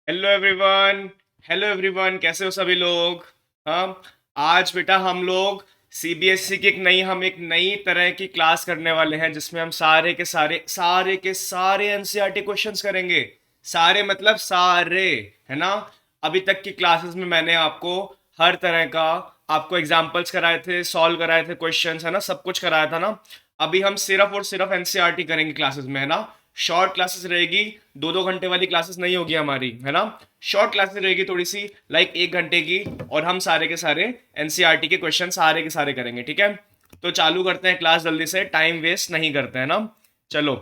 Hello everyone. Hello everyone, कैसे हो सभी लोग। हाँ, आज बेटा हम लोग सीबीएसई की एक नई तरह की क्लास करने वाले हैं जिसमें हम सारे एनसीईआरटी क्वेश्चंस करेंगे। सारे मतलब सारे, है ना। अभी तक की क्लासेस में मैंने आपको हर तरह का आपको एग्जाम्पल्स कराए थे, सॉल्व कराए थे क्वेश्चंस, है ना, सब कुछ कराया था ना। अभी हम सिर्फ और सिर्फ एनसीईआरटी करेंगे क्लासेस में, है ना। शॉर्ट क्लासेस रहेगी, 2-2 घंटे वाली क्लासेस नहीं होगी हमारी, है ना। शॉर्ट क्लासेस रहेगी थोड़ी सी, लाइक 1 घंटे की। और हम सारे के सारे एनसीईआरटी के क्वेश्चन सारे के सारे करेंगे, ठीक है। तो चालू करते हैं क्लास जल्दी से, टाइम वेस्ट नहीं करते हैं ना। चलो।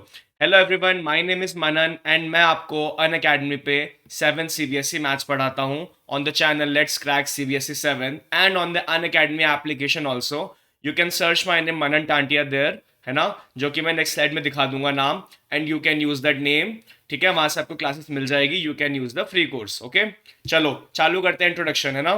Hello everyone, my name is Manan and मैं आपको अन अकेडमी पे 7 सीबीएसई मैथ्स पढ़ाता हूँ on the channel let's crack CBSE 7 and on the Unacademy application also. You can search my name Manan Tantia there, है ना, जो कि मैं नेक्स्ट स्लाइड में दिखा दूंगा नाम। And you can use that name, ठीक है। वहां से आपको क्लासेस मिल जाएगी, you can use the free course, okay. चलो चालू करते हैं इंट्रोडक्शन, है ना।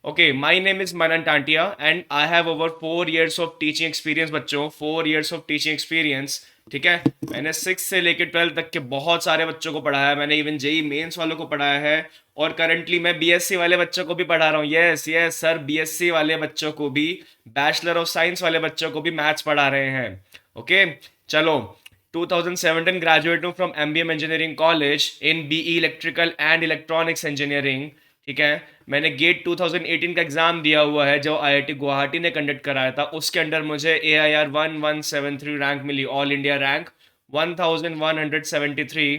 Okay, my name is Manan Tantia and I have over 4 years of teaching experience बच्चों, 4 years ऑफ टीचिंग एक्सपीरियंस, ठीक है। मैंने 6 से लेकर 12 तक के बहुत सारे बच्चों को पढ़ाया है, मैंने इवन जेई मेंस वालों को पढ़ाया है। और करंटली मैं बीएससी वाले बच्चों को भी पढ़ा रहा हूँ, यस यस सर, बीएससी वाले बच्चों को भी, बैचलर ऑफ साइंस वाले बच्चों को भी मैथ्स पढ़ा रहे हैं, ओके। चलो, 2017 ग्रेजुएट हूँ from MBM engineering college in BE electrical and electronics engineering, ठीक है। मैंने गेट 2018 का एग्जाम दिया हुआ है जो आईआईटी गुवाहाटी ने कंडक्ट कराया था, उसके अंडर मुझे AIR 1173 रैंक मिली, all India rank 1173।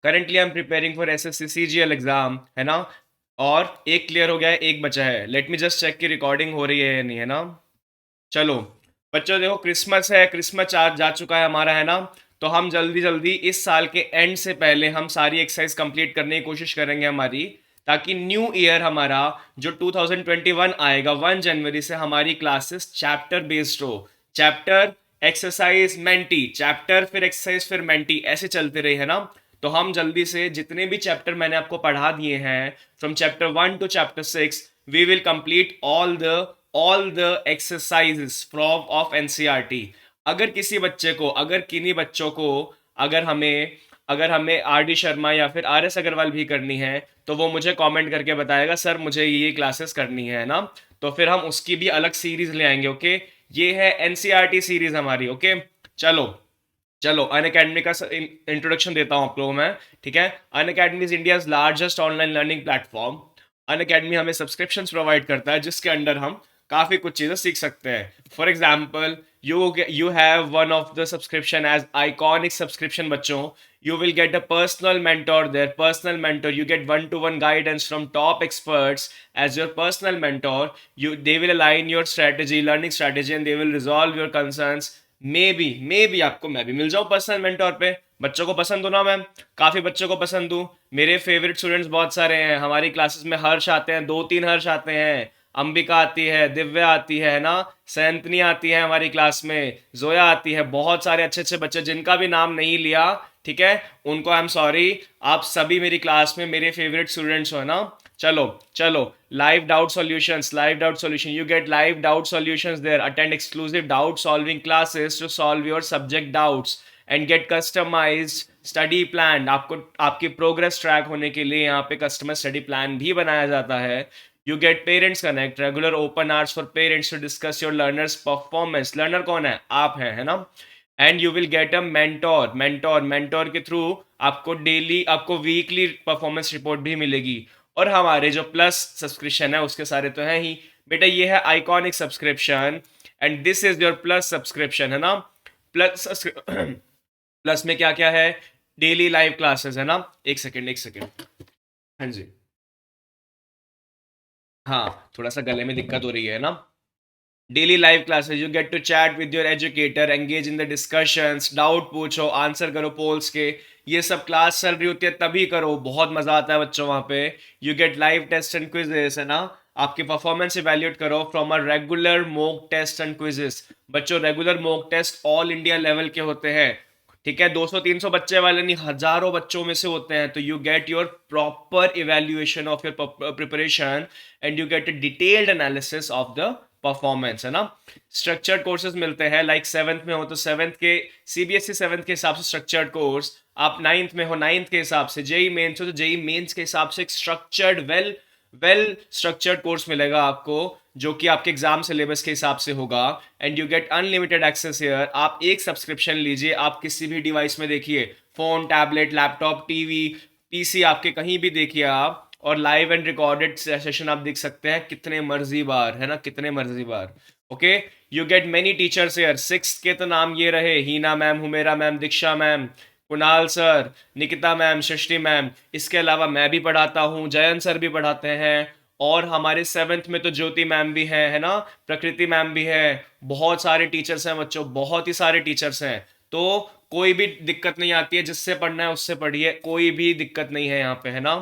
Currently I am preparing for SSC CGL exam, है ना। और एक क्लियर हो गया है, एक बचा है, लेट मी जस्ट चेक की रिकॉर्डिंग हो रही है या नहीं, है ना। चलो बच्चों, देखो क्रिसमस है, क्रिसमस जा चुका है हमारा, है ना। तो हम जल्दी जल्दी इस साल के एंड से पहले हम सारी एक्सरसाइज कंप्लीट करने की कोशिश करेंगे हमारी, ताकि न्यू ईयर हमारा जो 2021 आएगा 1 जनवरी से हमारी क्लासेस चैप्टर बेस्ड हो। चैप्टर, एक्सरसाइज, मेंटी, चैप्टर फिर एक्सरसाइज फिर मेंटी, ऐसे चलते रहे, है ना। तो हम जल्दी से जितने भी चैप्टर मैंने आपको पढ़ा दिए हैं from chapter 1 to chapter 6, we will complete all the exercises from of NCERT। अगर किसी बच्चे को, अगर किन्हीं बच्चों को, अगर हमें अगर हमें RD शर्मा या फिर RS अग्रवाल भी करनी है, तो वो मुझे कमेंट करके बताएगा सर मुझे ये क्लासेस करनी है ना। तो फिर हम उसकी भी अलग सीरीज ले आएंगे, ओके। ये है NCERT सीरीज हमारी, ओके। चलो चलो, अन अकेडमी का इंट्रोडक्शन देता हूँ आप लोगों में, ठीक है। Unacademy is India largest online learning platform. Unacademy हमें सब्सक्रिप्शन प्रोवाइड करता है जिसके अंडर हम काफ़ी कुछ चीज़ें सीख सकते हैं। For example, you have one of the subscription as iconic subscription बच्चों। You will get a personal mentor there, personal mentor. You get one-to-one guidance from top experts as your personal mentor. They will align your strategy, learning strategy, and they will resolve your concerns. May be आपको मैं भी मिल जाऊँ personal mentor पे। बच्चों को पसंद हो ना मैम, काफ़ी बच्चों को पसंद हूँ। मेरे फेवरेट स्टूडेंट्स बहुत सारे हैं हमारी क्लासेस में, हर्ष आते हैं, 2-3 हर्ष आते हैं, अंबिका आती है, दिव्या आती है ना, सैंतनी आती है हमारी क्लास में, जोया आती है, बहुत सारे अच्छे अच्छे बच्चे जिनका भी नाम नहीं लिया, ठीक है, उनको आई एम सॉरी। आप सभी मेरी क्लास में मेरे फेवरेट स्टूडेंट्स हो ना। चलो चलो, live doubt solution, you get live doubt solutions there, attend exclusive doubt solving classes to solve your subject doubts and get customized study plan। आपको आपकी प्रोग्रेस ट्रैक होने के लिए यहाँ पे कस्टमर स्टडी प्लान भी बनाया जाता है। You get parents connect, regular open hours for parents to discuss your learners performance। Learner कौन है, आप हैं, है ना। And you will get a mentor के थ्रू आपको वीकली परफॉर्मेंस रिपोर्ट भी मिलेगी। और हमारे जो प्लस सब्सक्रिप्शन है उसके सारे तो हैं ही बेटा, ये है iconic subscription and this is your plus subscription, है ना। प्लस प्लस में क्या क्या है, डेली लाइव क्लासेस, है ना। एक सेकेंड, हाँ जी, हाँ थोड़ा सा गले में दिक्कत हो रही है ना। Daily live classes, you get to chat with your educator, engage in the discussions, doubt पूछो, आंसर करो पोल्स के। ये सब क्लास चल रही होती है तभी करो, बहुत मजा आता है बच्चों वहाँ पे। You get live test and quizzes, है ना। आपकी परफॉर्मेंस इवेल्युएट करो from a regular mock test and quizzes. बच्चों regular mock test all India level के होते हैं, ठीक है, 200-300 बच्चे वाले नहीं, हजारों बच्चों में से होते हैं। तो you get your proper evaluation of your preparation and you get a detailed analysis of the performance, है ना। स्ट्रक्चर्ड कोर्सेज मिलते हैं, लाइक सेवन्थ में हो तो सेवन्थ के सीबीएसई सेवन्थ के हिसाब से स्ट्रक्चर्ड कोर्स, आप नाइन्थ में हो नाइन्थ के हिसाब से, जेई मेन्स हो तो जेई मेन्स के हिसाब से एक स्ट्रक्चर्ड वेल स्ट्रक्चर्ड कोर्स मिलेगा आपको, जो कि आपके एग्जाम सिलेबस के हिसाब से होगा। And you get unlimited access here. आप एक सब्सक्रिप्शन लीजिए, आप किसी भी डिवाइस में देखिए, phone, tablet, laptop, TV, PC, आपके कहीं भी देखिए आप, और लाइव एंड रिकॉर्डेड सेशन आप देख सकते हैं कितने मर्जी बार, है ना, कितने मर्जी बार। Okay, you get many teachers here. Six के तो नाम ये रहे, Heena ma'am, Humera ma'am, Diksha ma'am, Kunal sir, Nikita ma'am, Srishti ma'am. इसके अलावा मैं भी पढ़ाता हूँ, जयंत सर भी पढ़ाते हैं, और हमारे सेवन्थ में तो ज्योति मैम भी है ना, प्रकृति मैम भी है। बहुत सारे टीचर्स हैं बच्चों, बहुत ही सारे टीचर्स हैं। तो कोई भी दिक्कत नहीं आती है, जिससे पढ़ना है उससे पढ़िए, कोई भी दिक्कत नहीं है यहाँ पे, है ना।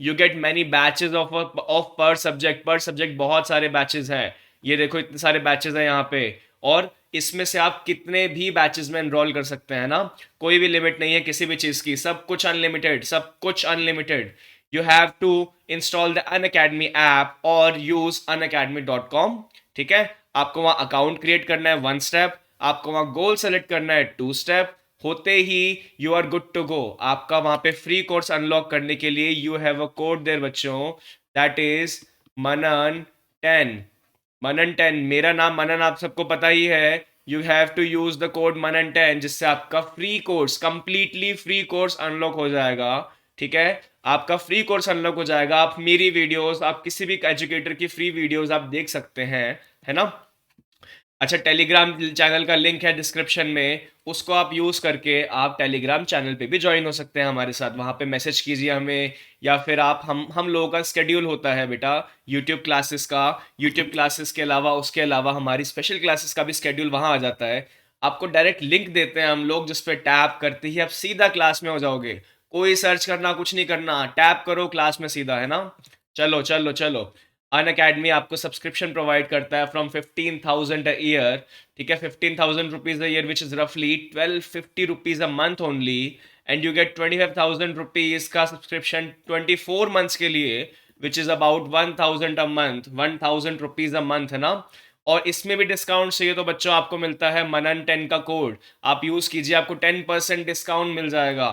You get many batches of पर सब्जेक्ट बहुत सारे बैचेस हैं। ये देखो इतने सारे बैचेस हैं यहाँ पे, और इसमें से आप कितने भी बैचेस में एनरोल कर सकते हैं ना, कोई भी लिमिट नहीं है किसी भी चीज़ की, सब कुछ अनलिमिटेड, सब कुछ unlimited. You have to install the Unacademy app और यूज unacademy.com। ठीक है, आपको वहाँ अकाउंट क्रिएट करना है, 1 स्टेप। आपको वहाँ गोल सेलेक्ट करना है, 2 स्टेप। होते ही you are good to go. आपका वहाँ पे फ्री कोर्स अनलॉक करने के लिए you have a code there बच्चों, दैट इज मनन 10। मनन 10, मेरा नाम मनन आप सबको पता ही है। You have to use the code Manan 10, जिससे आपका free course, completely free course unlock हो जाएगा। ठीक है, आपका फ्री कोर्स अनलॉक हो जाएगा। आप मेरी वीडियोस, आप किसी भी एजुकेटर की फ्री वीडियोस आप देख सकते हैं, है ना। अच्छा, टेलीग्राम चैनल का लिंक है डिस्क्रिप्शन में, उसको आप यूज़ करके आप टेलीग्राम चैनल पे भी ज्वाइन हो सकते हैं हमारे साथ। वहाँ पे मैसेज कीजिए हमें, या फिर आप हम लोगों का स्केड्यूल होता है बेटा यूट्यूब क्लासेस का। यूट्यूब क्लासेस के अलावा, उसके अलावा हमारी स्पेशल क्लासेस का भी स्केड्यूल वहाँ आ जाता है। आपको डायरेक्ट लिंक देते हैं हम लोग, जिस पे टैप करते ही आप सीधा क्लास में हो जाओगे। कोई सर्च करना, कुछ नहीं करना, टैप करो क्लास में सीधा, है ना। चलो चलो चलो, अनअकैडमी आपको सब्सक्रिप्शन प्रोवाइड करता है फ्रॉम 15,000 अ ईयर। ठीक है, 15,000 rupees a year, which is रफली 1250 rupees a month only. And you gate 25,000 rupees का सब्सक्रिप्शन 24 मंथ्स के लिए, which is about 1,000 a month, 1,000 rupees a month, है ना। और इसमें भी डिस्काउंट चाहिए तो बच्चों आपको मिलता है मनन 10 का कोड, आप यूज कीजिए, आपको 10% डिस्काउंट मिल जाएगा।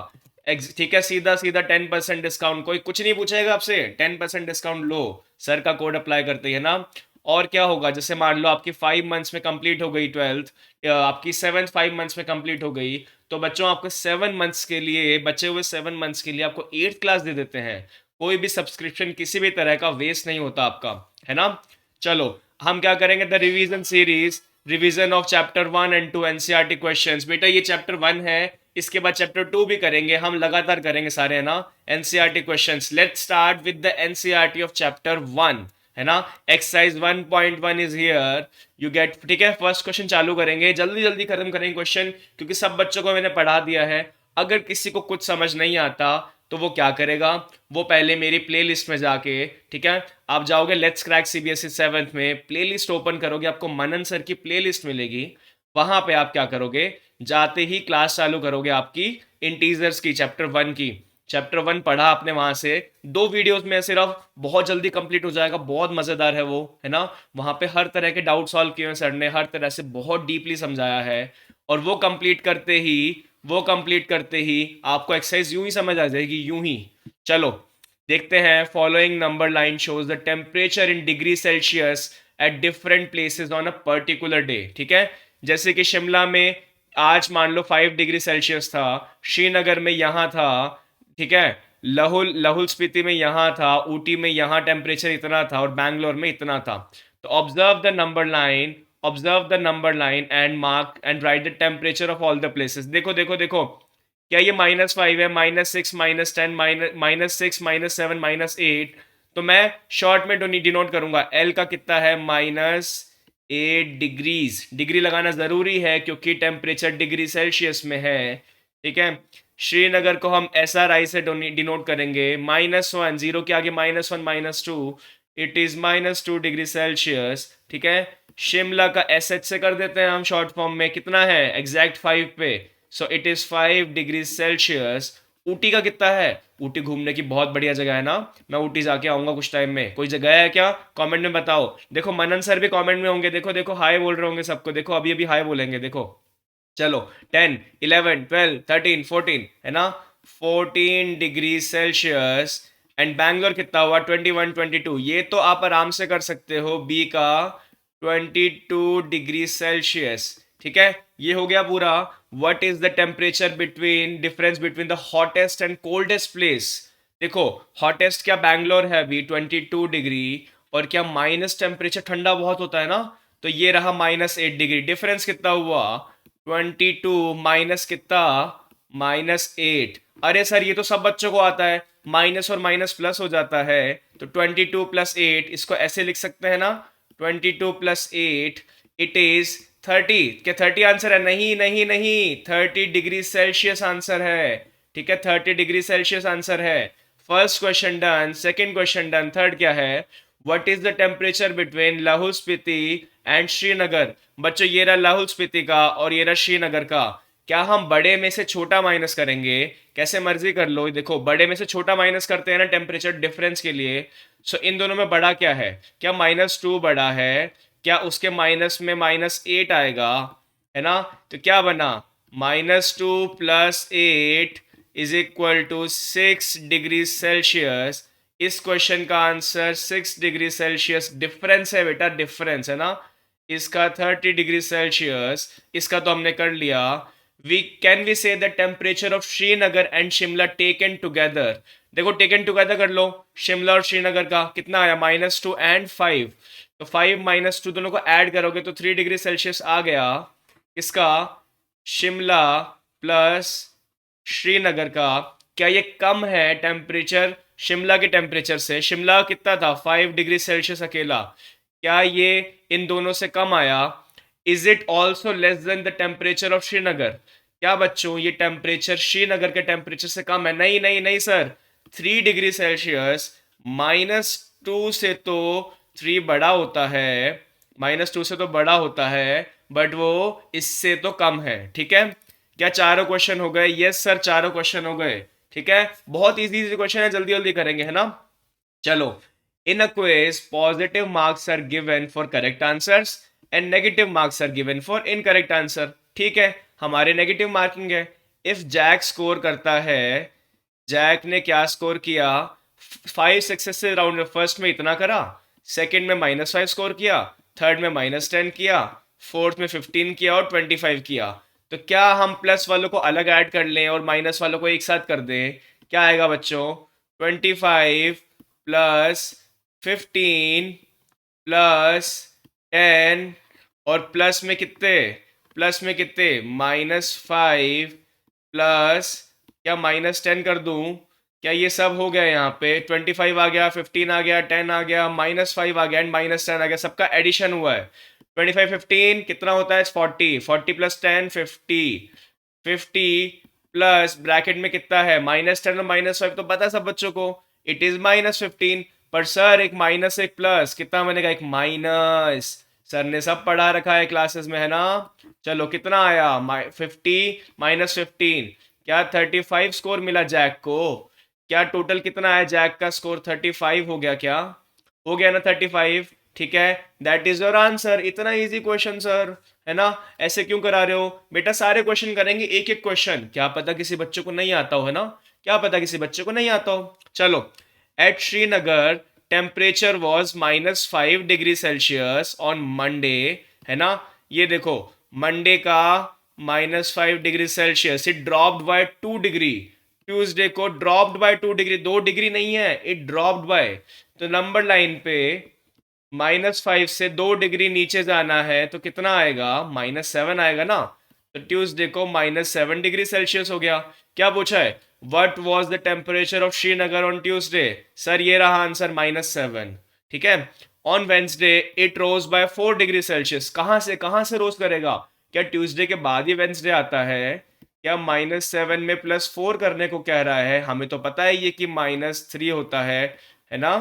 ठीक है, सीधा सीधा 10% डिस्काउंट, कोई कुछ नहीं पूछेगा आपसे, 10% डिस्काउंट लो सर का कोड अप्लाई करते हैं ना। और क्या होगा, जैसे मान लो आपकी 5 मंथ्स में कंप्लीट हो गई 12th, आपकी 7th 5 मंथ्स में कंप्लीट हो गई, तो बच्चों आपको 7 मंथ्स के लिए, बचे हुए 7 मंथ्स के लिए आपको 8th क्लास दे देते हैं। कोई भी सब्सक्रिप्शन किसी भी तरह का वेस्ट नहीं होता आपका, है ना। चलो, हम क्या करेंगे, the revision series, revision of chapter 1 and 2 NCERT questions. बेटा ये चैप्टर 1 है, इसके बाद चैप्टर 2 भी करेंगे, हम लगातार करेंगे सारे, है ना, NCERT questions. Let's start with the NCERT of chapter 1, है ना। Exercise 1.1 is here, you get. ठीक है, फर्स्ट क्वेश्चन चालू करेंगे, जल्दी जल्दी खत्म करेंगे क्वेश्चन, क्योंकि सब बच्चों को मैंने पढ़ा दिया है। अगर किसी को कुछ समझ नहीं आता तो वो क्या करेगा, वो पहले मेरी प्लेलिस्ट में जाके, ठीक है, आप जाओगे लेट्स क्रैक सीबीएसई 7th में, प्लेलिस्ट ओपन करोगे, आपको मनन सर की प्लेलिस्ट मिलेगी। वहां पे आप क्या करोगे, जाते ही क्लास चालू करोगे आपकी इंटीजर्स की, चैप्टर 1 की। चैप्टर 1 पढ़ा आपने वहां से, 2 वीडियोस में सिर्फ, बहुत जल्दी कंप्लीट हो जाएगा, बहुत मजेदार है वो, है ना। वहां पे हर तरह के डाउट सॉल्व किए हैं सर ने, हर तरह से बहुत डीपली समझाया है। और वो कंप्लीट करते ही आपको एक्सरसाइज यूं ही समझ आ जाएगी, यूं ही। चलो देखते हैं, following number line shows the temperature in degree Celsius at different places on a particular day. ठीक है, जैसे कि शिमला में आज मान लो 5 डिग्री सेल्सियस था, श्रीनगर में यहाँ था, ठीक है, लाहौल लाहौल स्पीति में यहाँ था, ऊटी में यहाँ टेम्परेचर इतना था, और बैंगलोर में इतना था। तो observe the number line and mark and right the temperature of all the places. देखो देखो देखो, क्या ये -5 है, -6, -10, -6, -7, -8, तो मैं शॉर्ट में डिनोट करूंगा, एल का कितना है, -8 डिग्रीज। डिग्री लगाना जरूरी है क्योंकि टेम्परेचर डिग्री सेल्सियस में है। ठीक है, श्रीनगर को हम SRI से डिनोट करेंगे, -1, जीरो के आगे -1, -2, इट इज -2 डिग्री सेल्सियस। ठीक है, शिमला का SH से कर देते हैं हम शॉर्ट फॉर्म में, कितना है एग्जैक्ट 5 पे, so it is 5 degree Celsius. Ooty का कितना है? ऊटी घूमने की बहुत बढ़िया जगह है ना, मैं ऊटी जाके आऊंगा कुछ टाइम में। कोई जगह है क्या? कमेंट में बताओ। देखो मनन सर भी कमेंट में होंगे, देखो देखो हाय बोल रहे होंगे सबको, देखो अभी अभी हाय बोलेंगे देखो। चलो 10, 11, 12, 13, 14 है ना, 14 डिग्री सेल्सियस। एंड बैंगलोर कितना हुआ? 21, 22। ये तो आप आराम से कर सकते हो, बी का 22 डिग्री सेल्सियस। ठीक है, ये हो गया पूरा। What is the temperature between, difference between the hottest and coldest place? देखो हॉटेस्ट क्या बैंगलोर है अभी 22 डिग्री, और क्या माइनस टेम्परेचर ठंडा बहुत होता है ना, तो ये रहा -8 डिग्री। डिफरेंस कितना हुआ? 22 माइनस कितना? -8। अरे सर ये तो सब बच्चों को आता है, माइनस और माइनस प्लस हो जाता है, तो 22 + 8 इसको ऐसे लिख सकते हैं ना, 22 + 8 इट इज 30। क्या 30 आंसर है? नहीं नहीं नहीं, 30 डिग्री सेल्सियस आंसर है। ठीक है, 30 डिग्री सेल्सियस आंसर है। First question done, second question done, third क्या है? What is the temperature between Lahaul Spiti and Srinagar? बच्चों ये रहा लाहौल स्पीति का और ये रहा श्रीनगर का। क्या हम बड़े में से छोटा माइनस करेंगे? कैसे मर्जी कर लो। देखो बड़े में से छोटा माइनस करते हैं ना टेम्परेचर डिफरेंस के लिए। सो इन दोनों में बड़ा क्या है? क्या -2 बड़ा है? क्या उसके माइनस में -8 आएगा? है ना, तो क्या बना? -2 + 8 = 6 डिग्री सेल्सियस। इस क्वेश्चन का आंसर 6 डिग्री सेल्सियस डिफरेंस है बेटा, डिफरेंस है ना। इसका 30 डिग्री सेल्सियस, इसका तो हमने कर लिया। वी से the temperature of Srinagar and Shimla taken together? देखो टेकन टुगेदर कर लो, शिमला और श्रीनगर का कितना आया? -2 एंड 5, तो 5 -2 दोनों को ऐड करोगे तो 3 डिग्री सेल्सियस आ गया। इसका शिमला प्लस श्रीनगर का। क्या ये कम है टेम्परेचर शिमला के टेम्परेचर से? शिमला कितना था? 5 डिग्री सेल्सियस अकेला। क्या ये इन दोनों से कम आया? Is it also less than the temperature of Srinagar? क्या बच्चों ये टेम्परेचर श्रीनगर के टेम्परेचर से कम है? नहीं नहीं नहीं सर, 3 डिग्री सेल्सियस। -2 से तो 3 बड़ा होता है, -2 से तो बड़ा होता है, बट वो इससे तो कम है। ठीक है, क्या चारों क्वेश्चन हो गए? यस सर, चारों क्वेश्चन हो गए। ठीक है, बहुत इजी इजी क्वेश्चन है, जल्दी जल्दी करेंगे है ना। चलो, in a quiz positive marks are given for correct answers and negative marks are given for incorrect answer. ठीक है, हमारे नेगेटिव मार्किंग है। इफ जैक स्कोर करता है, जैक ने क्या स्कोर किया? 5 सक्सेसिव राउंड में, फर्स्ट में इतना करा, सेकंड में -5 स्कोर किया, थर्ड में -10 किया, फोर्थ में 15 किया और 25 किया। तो क्या हम प्लस वालों को अलग ऐड कर लें और माइनस वालों को एक साथ कर दें? क्या आएगा बच्चों? 25 + 15 + 10, और प्लस में कितने? प्लस में कितने? -5 प्लस, क्या -10 कर दूं? क्या ये सब हो गया? यहाँ पे 25 आ गया, 15 आ गया, 10 आ गया, -5 आ गया एंड -10 आ गया, सबका एडिशन हुआ है। 25 15 कितना होता है? 40, 40 + 10 50, 50 प्लस ब्रैकेट में कितना है? -10 और -5 तो पता है सब बच्चों को, इट इज -15। पर सर एक माइनस एक प्लस, कितना मैंने कहा? एक माइनस। सर ने सब पढ़ा रखा है क्लासेस में है ना। चलो कितना आया? 50 -15, क्या 35 स्कोर मिला जैक को? क्या टोटल कितना आया जैक का स्कोर? 35 हो गया क्या? हो गया ना 35? ठीक है, दैट इज योर आंसर। इतना इजी क्वेश्चन सर, है ना। ऐसे क्यों करा रहे हो बेटा? सारे क्वेश्चन करेंगे एक एक क्वेश्चन, क्या पता किसी बच्चे को नहीं आता हो, है ना, क्या पता किसी बच्चे को नहीं आता हो। चलो, at Srinagar temperature was -5 degree celsius on Monday, है ना। ये देखो मंडे का -5 degree celsius, it dropped by 2 degree. Tuesday को ड्रॉप्ड बाय 2 डिग्री, 2 डिग्री नहीं है, इट ड्रॉप्ड बाय। तो नंबर लाइन पे -5 से 2 डिग्री नीचे जाना है तो कितना आएगा? -7 आएगा ना। तो ट्यूसडे को -7 डिग्री सेल्सियस हो गया। क्या पूछा है? What was the temperature of Srinagar on Tuesday? Sir ये रहा आंसर, -7। ठीक है, on Wednesday it rose by 4 degree celsius. कहां से रोज करेगा? क्या ट्यूसडे के बाद ही वेंसडे आता है? क्या -7 में +4 करने को कह रहा है? हमें तो पता है ये कि -3 होता है ना।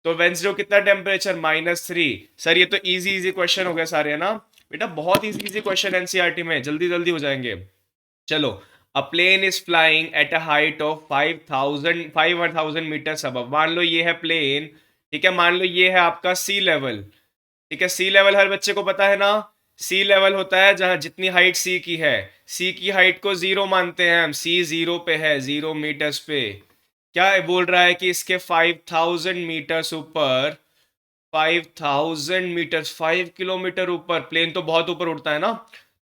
तो वेंसडे कितना टेम्परेचर? -3। सर ये तो इजी इजी क्वेश्चन हो गए सारे, है ना बेटा, बहुत इजी इजी क्वेश्चन एनसीईआरटी में, जल्दी जल्दी हो जाएंगे। चलो a plane is flying at a height of 5,000 metres above. मान लो ये है प्लेन, ठीक है, मान लो ये है आपका सी लेवल, ठीक है। सी लेवल हर बच्चे को पता है ना, सी लेवल होता है जहां जितनी हाइट सी की है, सी की हाइट को जीरो मानते हैं हम, सी जीरो पे है, 0 मीटर्स पे। क्या बोल रहा है कि इसके 5,000 मीटर्स ऊपर, 5,000 मीटर्स, 5 किलोमीटर ऊपर, प्लेन तो बहुत ऊपर उड़ता है ना,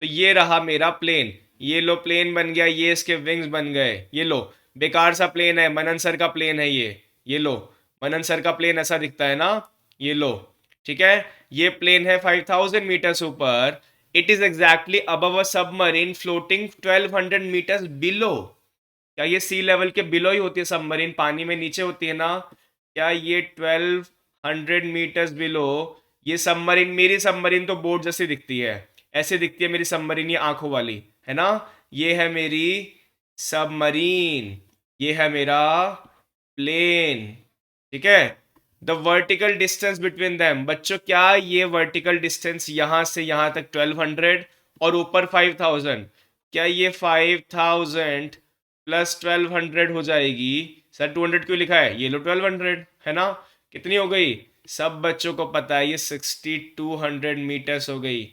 तो ये रहा मेरा प्लेन। ये लो प्लेन बन गया, ये इसके विंग्स बन गए, ये लो बेकार सा प्लेन है, मनन सर का प्लेन है ये लो मनन सर का प्लेन ऐसा दिखता है ना, ये लो, ठीक है। ये प्लेन है 5,000 मीटर्स ऊपर। It is exactly above a submarine floating 1,200 metres below. क्या ये सी लेवल के बिलो ही होती है सबमरीन, पानी में नीचे होती है ना? क्या ये 1,200 मीटर्स बिलो, ये सबमरीन, मेरी सबमरीन तो बोट जैसी दिखती है, ऐसे दिखती है मेरी सबमरीन, ये आंखों वाली है ना, ये है मेरी सबमरीन, ये है मेरा प्लेन, ठीक है। The vertical distance between them, बच्चों क्या ये वर्टिकल डिस्टेंस यहां से यहां तक 1,200 और ऊपर 5,000, क्या ये 5,000 प्लस 1,200 हो जाएगी? सर 200 क्यों लिखा है, ये लो 1,200 है ना, कितनी हो गई? सब बच्चों को पता है ये 6,200 मीटर्स हो गई।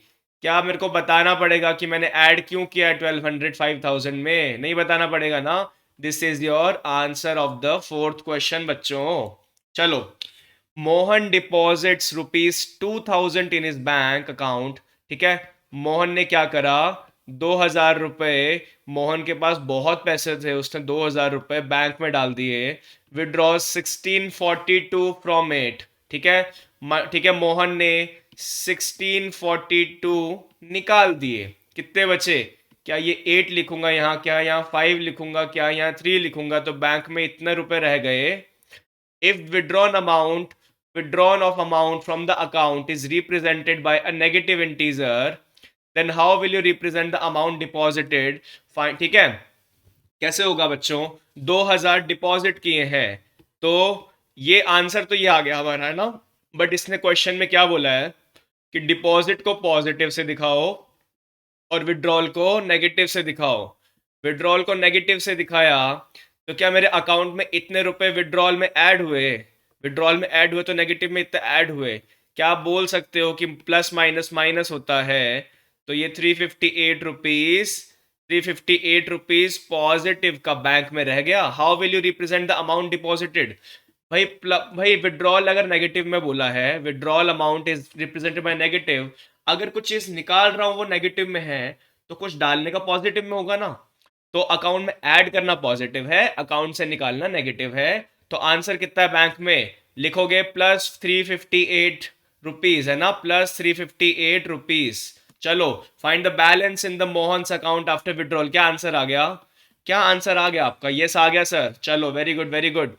क्या मेरे को बताना पड़ेगा कि मैंने ऐड क्यों किया है 1,200 5,000 में? नहीं बताना पड़ेगा ना। This is your answer of the fourth question बच्चों। चलो, Mohan deposits ₹2,000 in his bank account, ठीक है। मोहन ने क्या करा, 2,000 रुपए, मोहन के पास बहुत पैसे थे, उसने 2,000 रुपए बैंक में डाल दिए। विड्रॉ 1642 फ्रॉम इट, ठीक है, ठीक है, मोहन ने 1642 निकाल दिए। कितने बचे? क्या ये 8 लिखूंगा यहाँ, क्या यहाँ 5 लिखूंगा, क्या यहाँ 3 लिखूंगा, तो बैंक में इतने रुपए रह गए। If withdrawn of amount from the account is represented by a negative integer, then how will you represent the amount deposited? Fine, ठीक है। कैसे होगा बच्चों, 2,000 डिपॉजिट किए हैं, तो ये आंसर तो ये आ गया हमारा, है ना। बट इसने क्वेश्चन में क्या बोला है कि डिपॉजिट को पॉजिटिव से दिखाओ और विड्रॉल को नेगेटिव से दिखाओ। विड्रॉल को नेगेटिव से दिखाया तो क्या मेरे अकाउंट में इतने रुपए विड्रॉल में ऐड हुए? विड्रॉल में ऐड हुए तो नेगेटिव में इतने ऐड हुए। क्या आप बोल सकते हो कि प्लस माइनस माइनस होता है? तो ये 358 रुपीज पॉजिटिव का बैंक में रह गया। How will you represent the amount deposited? भाई विड्रॉल अगर नेगेटिव में बोला है, withdrawal amount is represented by negative, अगर कुछ चीज निकाल रहा हूं वो नेगेटिव में है तो कुछ डालने का पॉजिटिव में होगा ना। तो अकाउंट में ऐड करना पॉजिटिव है, अकाउंट से निकालना नेगेटिव है। तो आंसर कितना है बैंक में? लिखोगे +358 रुपीज, है ना, +358 रुपीज। चलो, find the balance in the Mohan's account after withdrawal. क्या आंसर आ गया? क्या आंसर आ गया आपका? यस आ गया सर, चलो very good very good.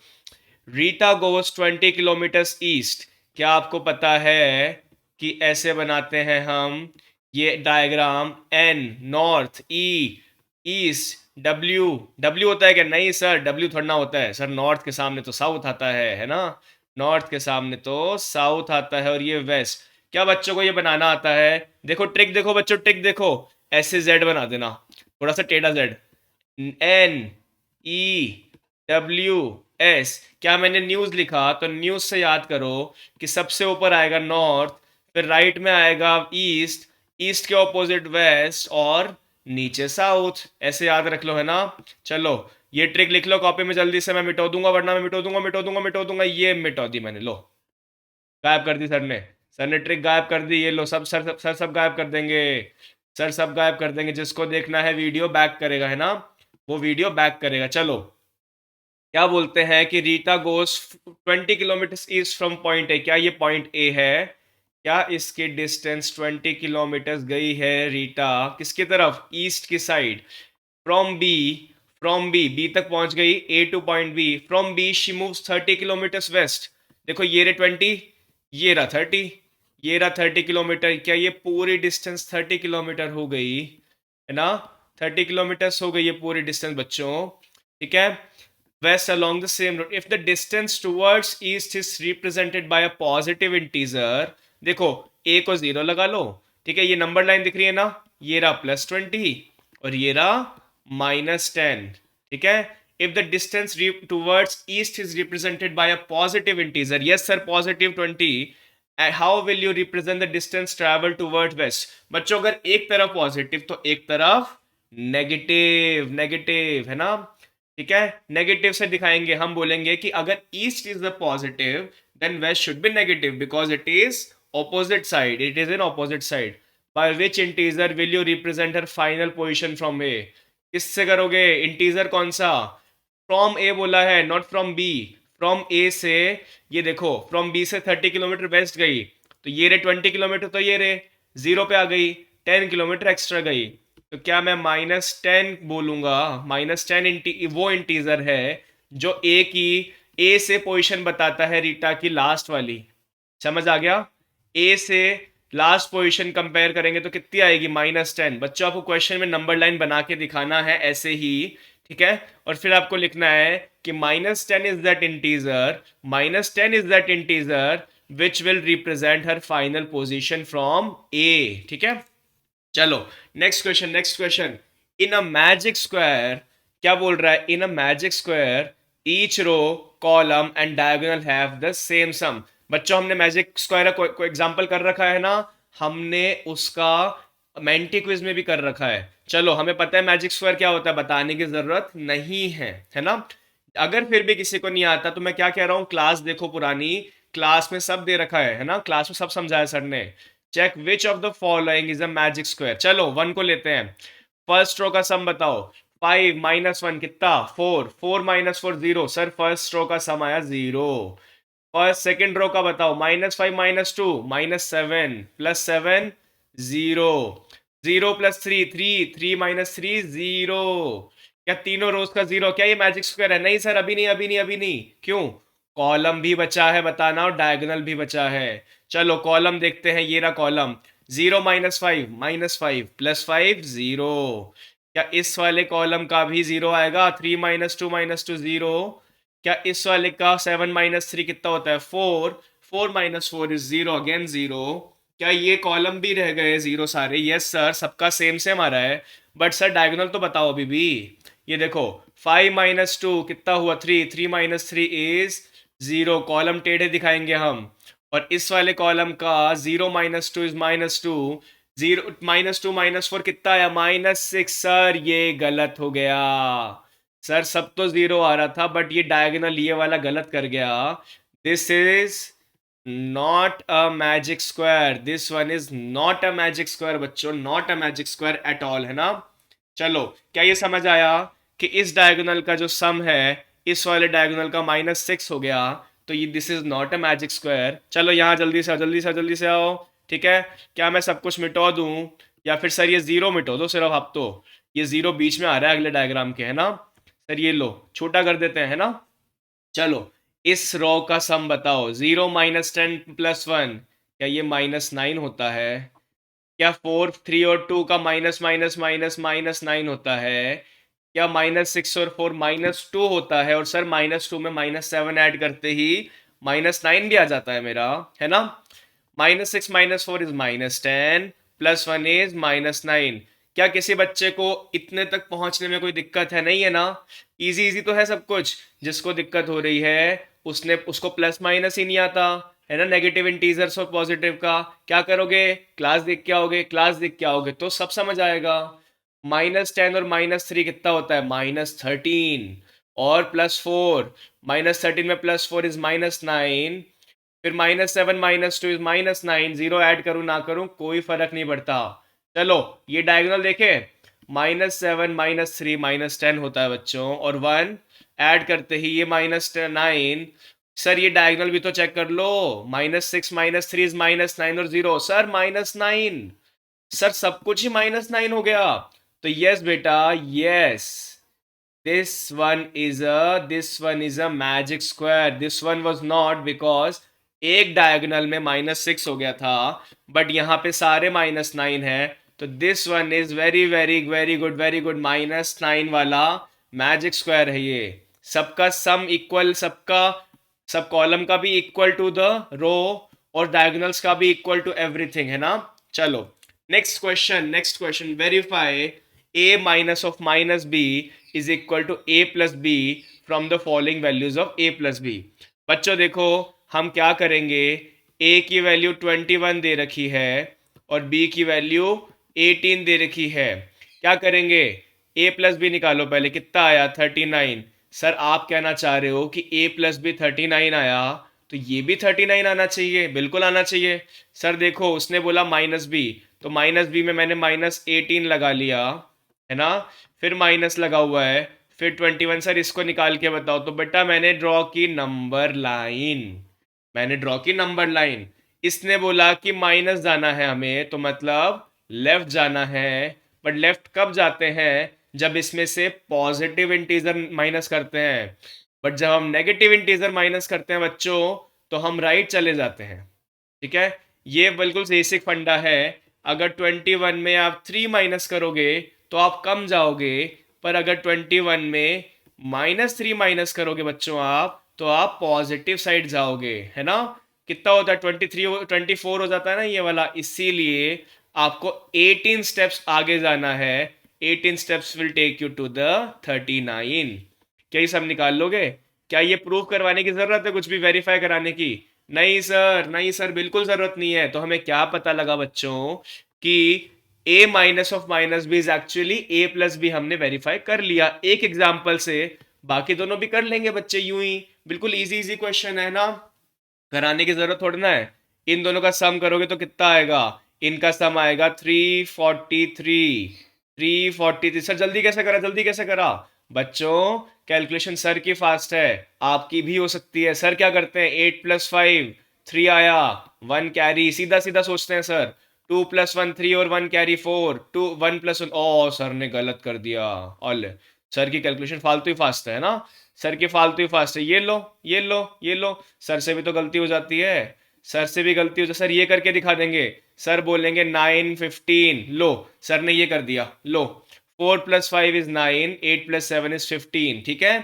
Rita goes 20 kilometres east. क्या आपको पता है कि ऐसे बनाते हैं हम ये डायग्राम? एन नॉर्थ, ई ईस्ट, डब्ल्यू, डब्ल्यू होता है क्या? नहीं सर, डब्ल्यू थोड़ा ना होता है सर, नॉर्थ के सामने तो साउथ आता है ना, नॉर्थ के सामने तो साउथ आता है, और ये वेस्ट। क्या बच्चों को ये बनाना आता है? देखो ट्रिक देखो बच्चों, ट्रिक देखो, ऐसे जेड बना देना, थोड़ा सा टेढ़ा Z, N E W S. क्या मैंने न्यूज लिखा तो न्यूज से याद करो कि सबसे ऊपर आएगा नॉर्थ, फिर राइट में आएगा ईस्ट, ईस्ट के ऑपोजिट वेस्ट, और नीचे साउथ, ऐसे याद रख लो, है ना। चलो ये ट्रिक लिख लो कॉपी में जल्दी से, मैं मिटो दूंगा वरना मैं मिटो दूंगा। ये मिटो दी मैंने, लो गायब कर दी सर ने, सर ने ट्रिक गायब कर दी। ये लो सब सब गायब कर देंगे, सर सब गायब कर देंगे। जिसको देखना है वीडियो बैक करेगा, है ना, वो वीडियो बैक करेगा। चलो, क्या बोलते हैं कि रीटा गोस 20 kilometre east from point A. क्या ये पॉइंट ए है? क्या इसकी डिस्टेंस 20 किलोमीटर गई है रीटा किसकी तरफ? ईस्ट की साइड। फ्रॉम बी, बी तक पहुंच गई, A to point B. From B she moves 30 kilometres west. देखो ये रहे 20, ये रहा 30, ये रहा 30 किलोमीटर। क्या ये पूरी डिस्टेंस 30 किलोमीटर हो गई, है ना? 30 किलोमीटर हो गई ये पूरी डिस्टेंस बच्चों, ठीक है। west along the same route. If the distance towards east is represented by a positive integer, देखो a को 0 लगा लो, ठीक है, ये नंबर लाइन दिख रही है ना, ये रहा +20 और ये रहा -10, ठीक है। If the distance towards east is represented by a positive integer, yes sir positive 20, how will you represent the distance travel toward west? बच्चों अगर एक तरफ पॉजिटिव तो एक तरफ नेगेटिव, नेगेटिव है ना, ठीक है। नेगेटिव से दिखाएंगे, हम बोलेंगे कि अगर east is the positive then west should be negative because it is opposite side, it is in opposite side. By which integer will you represent her final position from A? किससे करोगे? Integer कौन सा? From ए बोला है, not from B. From ए से, ये देखो from B से 30 किलोमीटर वेस्ट गई तो ये रे 20 किलोमीटर, तो ये रे 0 पे आ गई, 10 किलोमीटर एक्स्ट्रा गई, तो क्या मैं -10 बोलूंगा? -10 वो इंटीजर है जो ए की, ए से पोजीशन बताता है रीटा की लास्ट वाली। समझ आ गया? ए से लास्ट पोजीशन कंपेयर करेंगे तो कितनी आएगी? -10। बच्चों आपको क्वेश्चन में नंबर लाइन बना के दिखाना है ऐसे ही, ठीक है। और फिर आपको लिखना है कि -10 is that integer, -10 is that integer which will represent her final position from A, ठीक है। चलो next question, next question. In a magic square, क्या बोल रहा है? In a magic square each row, column and diagonal have the same sum. बच्चों हमने magic square को एग्जांपल कर रखा है ना, हमने उसका मेंटी क्विज में भी कर रखा है। चलो हमें पता है मैजिक स्क्वायर क्या होता है, बताने की जरूरत नहीं है ना। अगर फिर भी किसी को नहीं आता तो मैं क्या कह रहा हूँ, क्लास देखो पुरानी, क्लास में सब दे रखा है ना, क्लास में सब समझाया सर ने। Check which of the following is a magic square. चलो 1 को लेते हैं। फर्स्ट रो का सम बताओ। 5 -1 कितना? 4, 4 - 4 0, सर फर्स्ट रो का सम आया 0। फर्स्ट सेकंड रो का बताओ। -5 - 2 -7 +7 0, 0 + 3 3, 3 - 3 0। क्या तीनों रोज का 0? क्या ये मैजिक स्क्वायर है? नहीं सर, अभी नहीं, अभी नहीं, अभी नहीं। क्यों? कॉलम भी बचा है बताना और डायगोनल भी बचा है। चलो कॉलम देखते हैं, ये रहा कॉलम। 0 - 5 -5 +5 0। क्या इस वाले कॉलम का भी 0 आएगा? 3 - 2 - 2 0। क्या इस वाले का 7 - 3 कितना होता है? 4, 4 - 4 इज 0, अगेन 0। क्या ये कॉलम भी रह गए 0 सारे? यस सर, सबका सेम सेम आ रहा है, बट सर डायगोनल तो बताओ अभी भी। ये देखो 5 - 2 कितना हुआ? 3, 3 - 3 इज 0, कॉलम टेढ़े दिखाएंगे हम। और इस वाले कॉलम का 0 - 2 इज -2, 0 -2 -4 कितना आया? -6। सर ये गलत हो गया सर, सब तो 0 आ रहा था बट ये डायगोनल ये वाला गलत कर गया। This is not a magic square, this one is not a magic square बच्चों, not a magic square at all, है ना। चलो क्या ये समझ आया कि इस डायगोनल का जो सम है इस वाले डायगोनल का -6 हो गया, तो ये this is not a magic square. चलो यहाँ जल्दी से आओ, जल्दी से आओ, जल्दी से आओ, ठीक है। क्या मैं सब कुछ मिटा दूं या फिर सर ये 0 मिटो दो सिर्फ आप? तो ये 0 बीच में आ रहा है अगले डायग्राम के, है ना। सर ये लो छोटा कर देते हैं, है ना। चलो इस रो का सम बताओ। 0 - 10 + 1, क्या ये -9 होता है? क्या 4, 3 और 2 का माइनस माइनस माइनस -9 होता है? क्या -6 और 4 -2 होता है? और सर -2 में -7 ऐड करते ही -9 भी आ जाता है मेरा, है ना। -6 - 4 इज -10 +1 इज -9। क्या किसी बच्चे को इतने तक पहुंचने में कोई दिक्कत है? नहीं है ना, इजी इजी तो है सब कुछ। जिसको दिक्कत हो रही है उसने, उसको प्लस माइनस ही नहीं आता, है ना, नेगेटिव इंटीजर्स और पॉजिटिव का। क्या करोगे? क्लास देख के आओगे, क्लास देख के आओगे तो सब समझ आएगा। -10 और -3 कितना होता है? -13 और +4, -13 में +4 इज -9, फिर -7 -2 इज -9, 0 ऐड करूं ना करूं कोई फर्क नहीं पड़ता। चलो ये डायगोनल देखे, -7 -3 -10 होता है बच्चों, और 1 ऐड करते ही ये -9। सर ये डायगोनल भी तो चेक कर लो। -6 -3 इज -9 और 0, सर -9। सर सब कुछ ही -9 हो गया। तो यस बेटा, yes, this one is a magic square. This one was not, because एक डायगोनल में -6 हो गया था बट यहाँ पे सारे -9 है, तो this one is very very very good, very good. -9 वाला मैजिक स्क्वायर है ये। सबका सम इक्वल, सबका, सब कॉलम का भी इक्वल टू द रो और डायगोनल्स का भी इक्वल टू एवरीथिंग, है ना। चलो next question, next question. Verify a minus of minus B is equal to a plus B from the following values of a plus B. बच्चों देखो, हम क्या करेंगे, a की वैल्यू 21 दे रखी है और b की वैल्यू 18 दे रखी है। क्या करेंगे, a प्लस बी निकालो पहले, कितना आया 39। सर आप कहना चाह रहे हो कि a प्लस बी 39 आया, तो ये भी 39 आना चाहिए, बिल्कुल आना चाहिए। सर देखो, उसने बोला माइनस बी, तो माइनस बी में मैंने -18 लगा लिया, है ना, फिर माइनस लगा हुआ है, फिर 21। सर इसको निकाल के बताओ, तो बेटा मैंने ड्रॉ की नंबर लाइन, मैंने ड्रॉ की नंबर लाइन। इसने बोला कि माइनस जाना है हमें, तो मतलब लेफ्ट जाना है। बट लेफ्ट कब जाते हैं, जब इसमें से पॉजिटिव इंटीजर माइनस करते हैं। बट जब हम नेगेटिव इंटीजर माइनस करते हैं बच्चों, तो हम राइट चले जाते हैं। ठीक है, ये बिल्कुल बेसिक फंडा है। अगर 21 में आप 3 माइनस करोगे तो आप कम जाओगे, पर अगर 21 में -3 माइनस करोगे बच्चों आप, तो आप पॉजिटिव साइड जाओगे, है ना। कितना होता है 23, 24 हो जाता है ना ये वाला। इसीलिए आपको 18 स्टेप्स आगे जाना है। 18 steps will take you to the 39। क्या ये सब निकाल लोगे? क्या ये प्रूव करवाने की जरूरत है, कुछ भी वेरीफाई कराने की? नहीं सर, नहीं सर, बिल्कुल जरूरत नहीं है। तो हमें क्या पता लगा बच्चों कि a minus of minus B is actually a plus B, हमने वेरीफाई कर लिया एक एग्जाम्पल से। बाकी दोनों भी कर लेंगे बच्चे यूं ही, बिल्कुल इजी इजी क्वेश्चन है ना, कराने की जरूरत थोड़ी ना है। इन दोनों का सम करोगे तो कितना आएगा, इनका सम आएगा 343। 343। सर जल्दी कैसे करा, जल्दी कैसे करा? बच्चों कैलकुलेशन सर की फास्ट है, आपकी भी हो सकती है। सर क्या करते हैं, 8 + 5 3 आया, 1 कैरी, सीधा सीधा सोचते हैं सर। 2 + 1 3 और 1 कैरी 4, 2 1 + 1। ओ सर ने गलत कर दिया। ऑल सर की कैलकुलेशन फालतू ही फास्ट है ना, सर की फालतू ही फास्ट है। ये लो, ये लो, ये लो। सर से भी तो गलती हो जाती है, सर से भी गलती हो जाती। सर ये करके दिखा देंगे, सर बोलेंगे 9 15। लो, सर ने ये कर दिया। लो, 4 + 5 इज 9, 8 + 7 इज 15। ठीक है,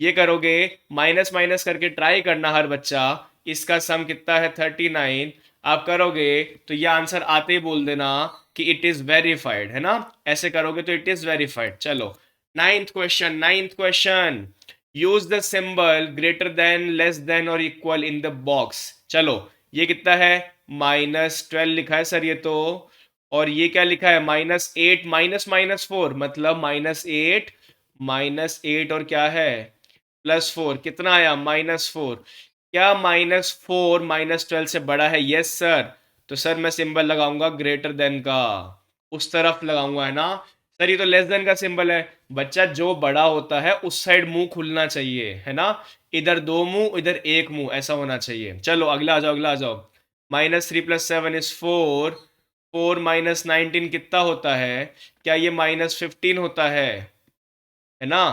ये करोगे, माइनस माइनस करके ट्राई करना हर बच्चा। इसका सम कितना है 39। आप करोगे तो ये आंसर आते ही बोल देना कि इट इज वेरीफाइड, है ना। ऐसे करोगे तो इट इज वेरीफाइड। चलो, ninth question, ninth question. Use the symbol greater than, less than और इक्वल इन द बॉक्स। चलो, ये कितना है, -12 लिखा है सर ये तो। और ये क्या लिखा है, -8 -4, मतलब -8 -8 और क्या है +4। कितना आया, -4। क्या -4 -12 से बड़ा है? Yes sir. तो सर मैं सिंबल लगाऊंगा ग्रेटर देन का, उस तरफ लगाऊंगा, है ना। सर ये तो लेस देन का सिंबल है। बच्चा जो बड़ा होता है उस साइड मुंह खुलना चाहिए, है ना। इधर दो मुंह, इधर एक मुंह, ऐसा होना चाहिए। चलो अगला आ जाओ, अगला आ जाओ। -3 + 7 इज 4। 4 - 19 कितना होता है? क्या ये -15 होता है ना।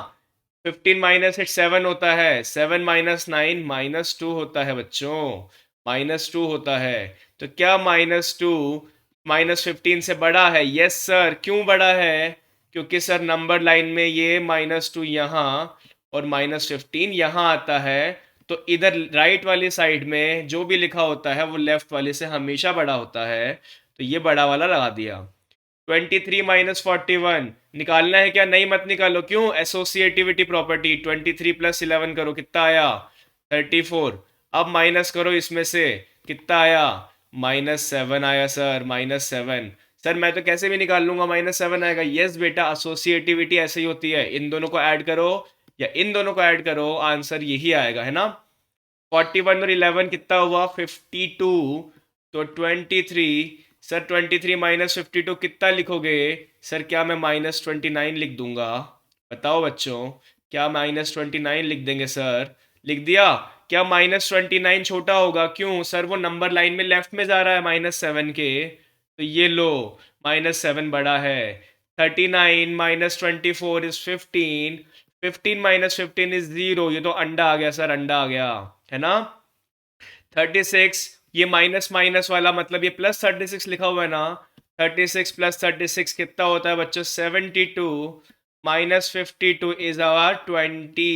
15 - 8 7 होता है। 7 - 9 -2 होता है बच्चों, -2 होता है। तो क्या -2 -15 से बड़ा है? Yes sir. क्यों बड़ा है? क्योंकि सर नंबर लाइन में ये -2 यहाँ और -15 यहाँ आता है। तो इधर राइट वाली साइड में जो भी लिखा होता है वो लेफ्ट वाले से हमेशा बड़ा होता है। तो ये बड़ा वाला लगा दिया। 23 - 41 निकालना है क्या? नहीं, मत निकालो। क्यों? Associativity property. 23 + 11 करो, कितना आया 34। अब माइनस करो इसमें से, कितना आया -7 आया सर, -7। सर मैं तो कैसे भी निकाल लूंगा, -7 आएगा। यस बेटा, एसोसिएटिविटी ऐसे ही होती है। इन दोनों को ऐड करो या इन दोनों को ऐड करो, आंसर यही आएगा, है ना। 41 और 11 कितना हुआ 52। तो 23। सर 23 - 52 कितना लिखोगे? सर क्या मैं -29 लिख दूंगा? बताओ बच्चों, क्या -29 लिख देंगे सर? लिख दिया। क्या -29 छोटा होगा? क्यों सर, वो नंबर लाइन में लेफ्ट में जा रहा है -7 के। तो ये लो, -7 बड़ा है। 39 - 24 इज 15। 15 - 15 इज 0। ये तो अंडा आ गया सर, अंडा आ गया, है ना। 36, ये माइनस माइनस वाला मतलब ये +36 लिखा हुआ है ना। 36 + 36 कितना होता है बच्चों? 72। -52 इज आवर 20।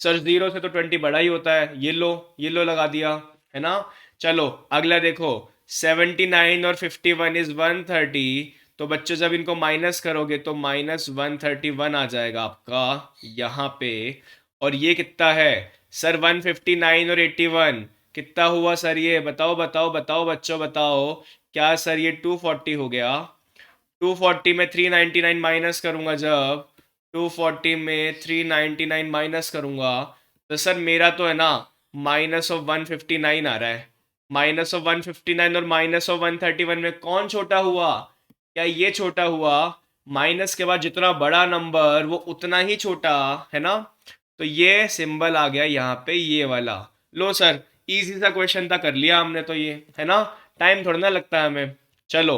सर 0 से तो 20 बड़ा ही होता है। ये लो लगा दिया, है ना। चलो अगला देखो, 79 और 51 इज 130। तो बच्चों जब इनको माइनस करोगे तो -131 आ जाएगा आपका यहाँ पे। और ये कितना है सर? 159 और 81 कितना हुआ सर? ये बताओ बताओ बताओ बच्चों बताओ। क्या सर ये 240 हो गया? 240 में 399 माइनस करूंगा, जब 240 में 399 माइनस करूंगा तो सर मेरा तो है ना -159 आ रहा है। -159 और -131 में कौन छोटा हुआ? क्या ये छोटा हुआ? माइनस के बाद जितना बड़ा नंबर वो उतना ही छोटा, है ना? तो ये सिंबल आ गया यहाँ पे, ये वाला। लो सर, इजी सा क्वेश्चन था, कर लिया हमने तो ये, है ना? टाइम थोड़ा ना लगता है हमें। चलो,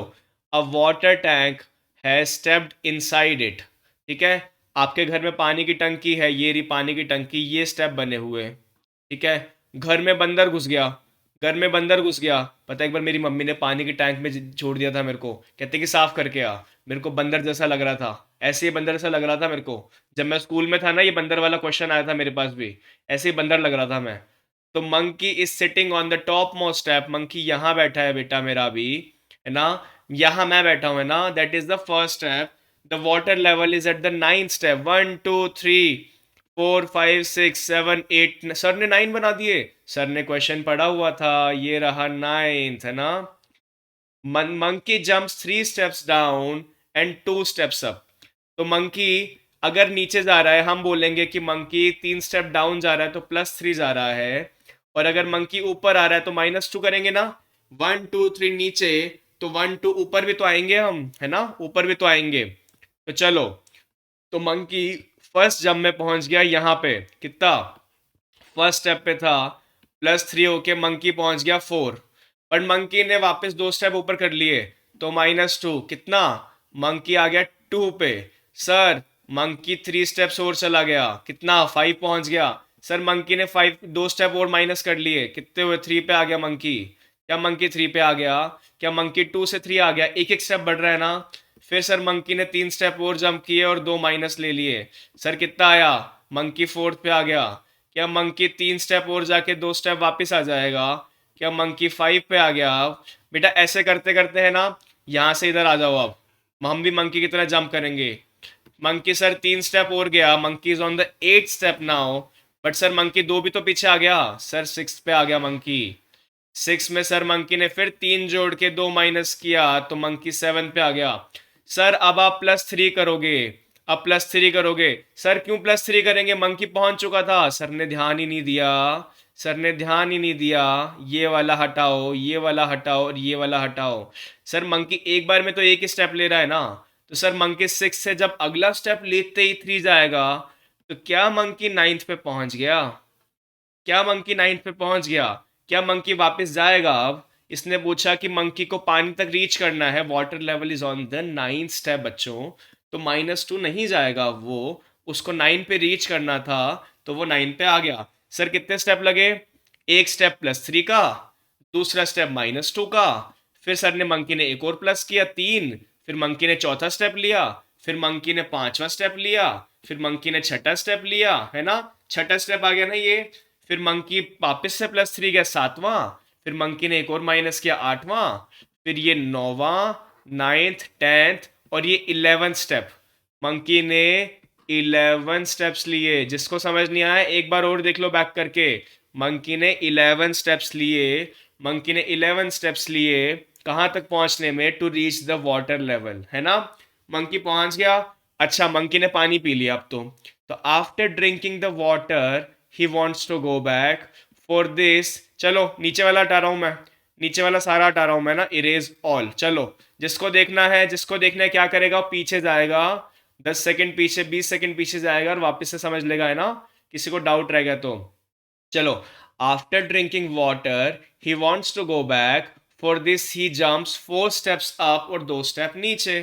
अ water tank has stepped inside it. ठीक है, आपके घर में पानी की टंकी है, ये रही पानी की टंकी, ये स्टेप बने हुए हैं। ठीक है, घर में बंदर घुस गया। घर में बंदर घुस गया। पता है, एक बार मेरी मम्मी ने पानी की टैंक में छोड़ दिया था मेरे को, कहते कि साफ करके आ। मेरे को बंदर जैसा लग रहा था, ऐसे ही बंदर जैसा लग रहा था मेरे को। जब मैं स्कूल में था ना, ये बंदर वाला क्वेश्चन आया था मेरे पास भी, ऐसे ही बंदर लग रहा था मैं। तो monkey is sitting on the top most step. Monkey यहाँ बैठा है बेटा मेरा भी, है ना? यहाँ मैं बैठा हूँ, है ना? That is the first step. The water level is at the 9th step. 1 2 3 4 5 6 7 8। Sir ने 9 बना दिए। सर ने क्वेश्चन पढ़ा हुआ था, ये रहा 9th, है ना? Monkey jumps 3 steps down and 2 steps up. तो मंकी अगर नीचे जा रहा है, हम बोलेंगे कि मंकी 3 स्टेप डाउन जा रहा है तो +3 जा रहा है। और अगर मंकी ऊपर आ रहा है तो -2 करेंगे ना। 1 2 3 नीचे, तो 1 2 ऊपर भी तो आएंगे हम, है ना? ऊपर भी तो आएंगे। तो चलो, तो मंकी फर्स्ट जंप में पहुंच गया यहाँ पे, कितना? फर्स्ट स्टेप पे था, +3 होके मंकी पहुंच गया 4। पर मंकी ने वापस 2 स्टेप ऊपर कर लिए, तो -2 कितना? मंकी आ गया 2 पे। सर मंकी 3 स्टेप्स और चला गया, कितना? 5 पहुंच गया। सर मंकी ने 2 स्टेप और माइनस कर लिए, कितने हुए? 3 पे आ गया मंकी। क्या मंकी 3 पे आ गया? क्या मंकी 2 से 3 आ गया? एक एक स्टेप बढ़ रहा है ना। फिर सर मंकी ने 3 स्टेप और जंप किए और 2 माइनस ले लिए। सर कितना आया? मंकी 4th पे आ गया। क्या मंकी 3 स्टेप और जाके 2 स्टेप वापस आ जाएगा? क्या मंकी 5 पे आ गया? बेटा ऐसे करते करते है ना, यहाँ से इधर आ जाओ अब, हम भी मंकी की तरह जंप करेंगे। मंकी सर 3 स्टेप और गया, monkey is on the 8th step now. But sir monkey 2 भी तो पीछे आ गया, सर 6 पे आ गया मंकी। 6 में सर मंकी ने फिर 3 जोड़ के 2 माइनस किया, तो मंकी 7 पे आ गया। सर अब आप +3 करोगे। अब +3 करोगे। सर क्यों +3 करेंगे? मंकी पहुंच चुका था। सर ने ध्यान ही नहीं दिया। सर ने ध्यान ही नहीं दिया। ये वाला हटाओ, ये वाला हटाओ और ये वाला हटाओ। सर मंकी एक बार में तो एक ही स्टेप ले रहा है ना। तो सर मंकी 6 से जब अगला स्टेप लेते ही 3 जाएगा, तो क्या मंकी 9th पे पहुंच गया? क्या मंकी 9th पे पहुंच गया? क्या मंकी वापस जाएगा अब? इसने पूछा कि मंकी को पानी तक रीच करना है, water level is on the 9th step बच्चों। तो -2 नहीं जाएगा वो, उसको 9 पे रीच करना था, तो वो 9 पे आ गया। सर कितने स्टेप लगे? एक स्टेप +3 का, दूसरा स्टेप -2 का। फिर सर ने मंकी ने एक और प्लस किया 3। फिर मंकी ने चौथा स्टेप लिया। फिर मंकी ने पांचवा स्टेप लिया। फिर मंकी ने छठा स्टेप लिया, है ना? छठा स्टेप आ गया ना ये। फिर मंकी वापस से +3 गया 7वां। फिर मंकी ने एक और माइनस किया 8वां। फिर ये 9वां, 9th, 10th और ये 11th स्टेप। मंकी ने 11 स्टेप्स लिए। जिसको समझ नहीं आया एक बार और देख लो बैक करके। मंकी ने 11 स्टेप्स लिए। मंकी ने 11 स्टेप्स लिए कहाँ तक पहुंचने में? To reach the water level, है ना? मंकी पहुंच गया। अच्छा, मंकी ने पानी पी लिया अब तो after drinking the water he wants to go back. For this, चलो नीचे वाला हटा रहा हूं मैं, नीचे वाला सारा हटा रहा हूं मैं ना, इरेज ऑल। चलो, जिसको देखना है, जिसको देखना है क्या करेगा? पीछे जाएगा 10 सेकंड पीछे, 20 सेकंड पीछे जाएगा और वापस से समझ लेगा, है ना? किसी को डाउट रह गया तो चलो। After drinking water he wants to go back. For this he jumps 4 steps up और 2 स्टेप नीचे।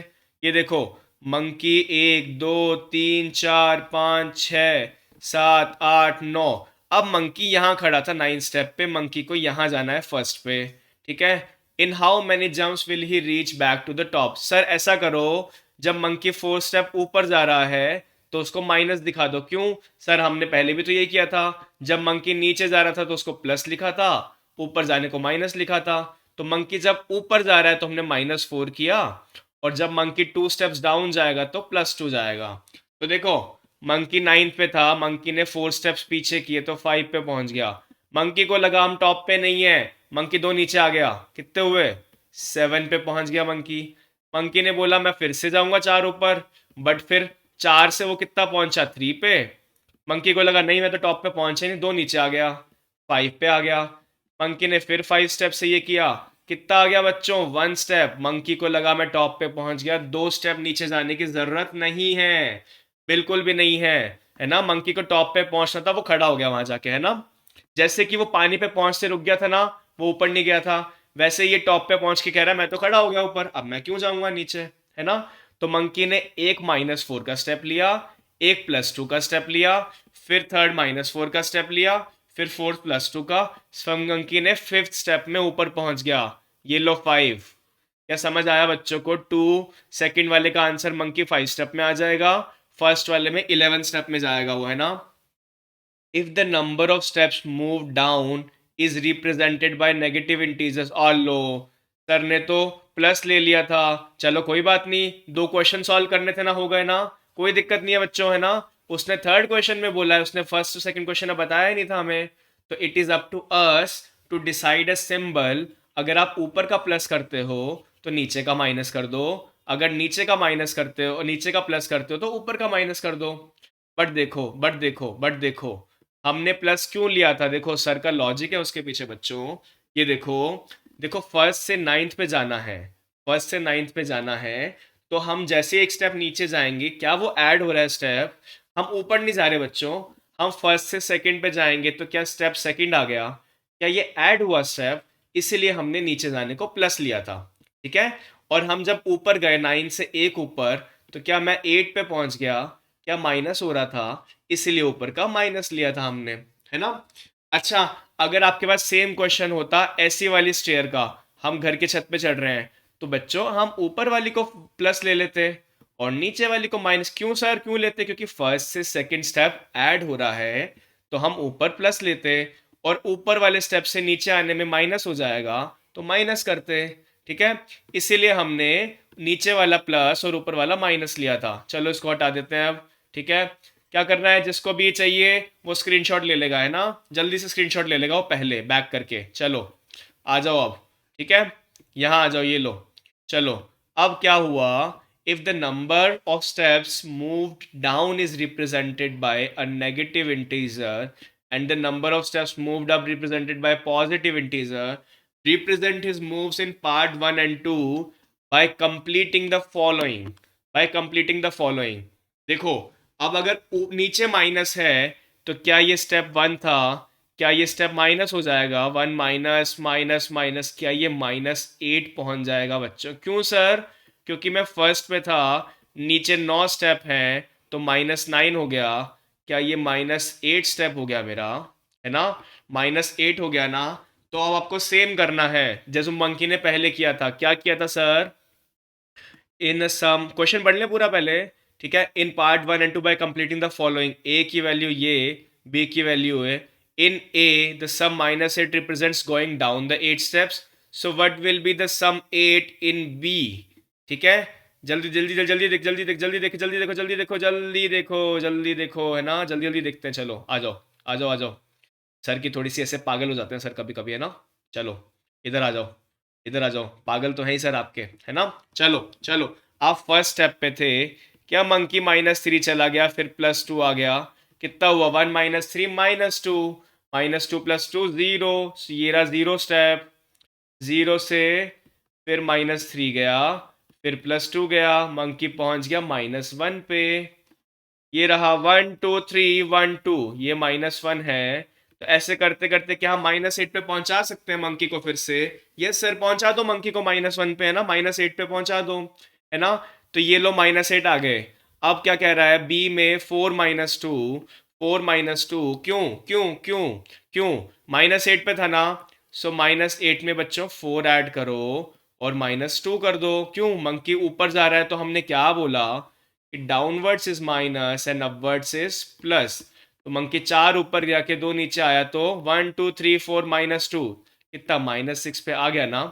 ये देखो, मंकी 1 2 3 4 5 6 7 8 9। अब मंकी यहां खड़ा था 9 स्टेप पे, मंकी को यहां जाना है फर्स्ट पे। ठीक है, in how many jumps will he reach back to the top? Sir ऐसा करो, जब मंकी 4 स्टेप ऊपर जा रहा है तो उसको माइनस दिखा दो। क्यों? सर हमने पहले भी तो ये किया था, जब मंकी नीचे जा रहा था तो उसको प्लस लिखा था, ऊपर जाने को माइनस लिखा था। तो मंकी जब ऊपर जा रहा है तो हमने -4 किया, और जब मंकी 2 स्टेप्स डाउन जाएगा तो +2 जाएगा। तो देखो, मंकी 9 पे था, मंकी ने 4 स्टेप्स पीछे किए तो 5 पे पहुंच गया। मंकी को लगा हम टॉप पे नहीं है, मंकी 2 नीचे आ गया, कितने हुए? 7 पे पहुंच गया मंकी। मंकी ने बोला मैं फिर से जाऊंगा 4 ऊपर, बट फिर 4 से वो कितना पहुंचा? 3 पे। मंकी को लगा नहीं मैं तो टॉप पे पहुंचा ही नहीं, 2 नीचे आ गया, 5 पे आ गया। मंकी ने फिर 5 स्टेप से ये किया, कितना आ गया बच्चों? 1 स्टेप। मंकी को लगा मैं टॉप पे पहुंच गया, 2 स्टेप नीचे जाने की जरूरत नहीं है, बिल्कुल भी नहीं है ना। मंकी को टॉप पे पहुंचना था, वो खड़ा हो गया वहां जाके, है ना। जैसे कि वो पानी पे पहुंचते रुक गया था ना, वो ऊपर नहीं गया था, वैसे ये टॉप पे पहुंच के कह रहा है मैं तो खड़ा हो गया ऊपर, अब मैं क्यों जाऊंगा नीचे, है ना। तो मंकी ने एक -4 का स्टेप लिया, एक +2 का स्टेप लिया, फिर थर्ड -4 का स्टेप लिया, फिर फोर्थ +2 का। मंकी ने 5th स्टेप में ऊपर पहुंच गया। ये लो 5। क्या समझ आया बच्चों को? 2 सेकंड वाले का आंसर मंकी 5 स्टेप में आ जाएगा, फर्स्ट वाले में 11 स्टेप में जाएगा वो, है ना। If the number of steps move down is represented by negative integers और लो। सर ने तो प्लस ले लिया था, चलो कोई बात नहीं, 2 क्वेश्चन सॉल्व करने थे ना, हो गए ना, कोई दिक्कत नहीं है बच्चों, है ना। उसने थर्ड क्वेश्चन में बोला है, उसने फर्स्ट और सेकंड क्वेश्चन में बताया ही नहीं था हमें। तो it is up to us to decide a symbol. अगर आप ऊपर का प्लस करते हो तो नीचे का माइनस कर दो, अगर नीचे का माइनस करते हो, नीचे का प्लस करते हो तो ऊपर का माइनस कर दो। बट देखो, हमने प्लस क्यों लिया था? देखो सर का लॉजिक है उसके पीछे बच्चों। ये देखो, देखो फर्स्ट से नाइन्थ पे जाना है, फर्स्ट से नाइन्थ पे जाना है, तो हम जैसे एक स्टेप नीचे जाएंगे, क्या वो ऐड हो रहा है स्टेप? हम ऊपर नहीं जा रहे बच्चों, हम फर्स्ट से सेकंड पे जाएंगे तो क्या स्टेप सेकंड आ गया? क्या ये ऐड हुआ स्टेप? इसीलिए हमने नीचे जाने को प्लस लिया था, ठीक है। और हम जब ऊपर गए 9 से एक ऊपर, तो क्या मैं 8 पे पहुंच गया? क्या माइनस हो रहा था? इसीलिए ऊपर का माइनस लिया था हमने, है ना। अच्छा, अगर आपके पास सेम क्वेश्चन होता ऐसी वाली स्टेयर का, हम घर के छत पे चढ़ रहे हैं, तो बच्चों हम ऊपर वाली को प्लस ले लेते और नीचे वाली को माइनस। क्यों सर, क्यों लेते? क्योंकि फर्स्ट से सेकंड स्टेप ऐड हो रहा है, तो हम ऊपर प्लस लेते, और ऊपर वाले स्टेप से नीचे आने में माइनस हो जाएगा तो माइनस करते, ठीक है। इसीलिए हमने नीचे वाला प्लस और ऊपर वाला माइनस लिया था। चलो इसको हटा देते हैं अब, ठीक है। क्या करना है, जिसको भी चाहिए वो स्क्रीनशॉट ले लेगा, है ना, जल्दी से स्क्रीनशॉट ले लेगा वो पहले बैक करके। चलो आ जाओ अब, ठीक है, यहाँ आ जाओ, ये लो। चलो, अब क्या हुआ? If the number of steps moved down is represented by a negative integer and the number of steps moved up represented by positive integer, represent his moves in part 1 and 2 by completing the following, by completing the following। देखो, अब अगर नीचे minus है तो क्या ये step 1 था? क्या ये स्टेप माइनस हो जाएगा? 1 माइनस माइनस माइनस, क्या ये -8 पहुंच जाएगा बच्चों? क्यों सर? क्योंकि मैं फर्स्ट पे था, नीचे 9 स्टेप हैं तो -9 हो गया। क्या ये -8 स्टेप हो गया मेरा, है ना, -8 हो गया ना। तो अब आपको सेम करना है जैसे मंकी ने पहले किया था। क्या किया था सर? इन सम, क्वेश्चन पढ़ लें पूरा पहले, ठीक है। In part 1 and 2 by completing the following, A की वैल्यू ये, बी की वैल्यू है। In A the sum -8 represents going down the 8 steps, so what will be the sum 8 in B, ठीक है। जल्दी जल्दी जल्दी जल्दी देख, जल्दी देख, जल्दी देख, जल्दी देखो, जल्दी देखो, जल्दी देखो, जल्दी देखो, है ना, जल्दी जल्दी देखते हैं। चलो आ जाओ, आ जाओ, आ जाओ। सर की थोड़ी सी ऐसे पागल हो जाते हैं सर कभी कभी, है ना। चलो इधर आ जाओ, इधर आ जाओ, पागल तो है ही सर आपके, है ना। चलो चलो, आप फर्स्ट स्टेप पे थे, क्या मंकी -3 चला गया, फिर +2 आ गया, कितना हुआ? 1 -3 -2, -2 + 2 0, ये रहा 0 स्टेप। 0 से फिर -3 गया, फिर +2 गया, मंकी पहुंच गया -1 पे। ये रहा 1 2 3 1 2, ये -1 है। तो ऐसे करते करते क्या हम -8 पे पहुंचा सकते हैं मंकी को फिर से? यस सर, पहुंचा दो मंकी को -1 पे, है ना, -8 पे पहुंचा दो, है ना। तो ये लो -8 आ गए। अब क्या कह रहा है? बी में 4 -2, 4 -2, क्यों क्यों क्यों क्यों? -8 पे था ना, सो -8 में बच्चों 4 ऐड करो और -2 कर दो। क्यों? मंकी ऊपर जा रहा है तो हमने क्या बोला? Downwards is minus and upwards is plus. तो मंकी 4 ऊपर गया के 2 नीचे आया, तो 1 2 3 4 -2, कितना? -6 पे आ गया ना।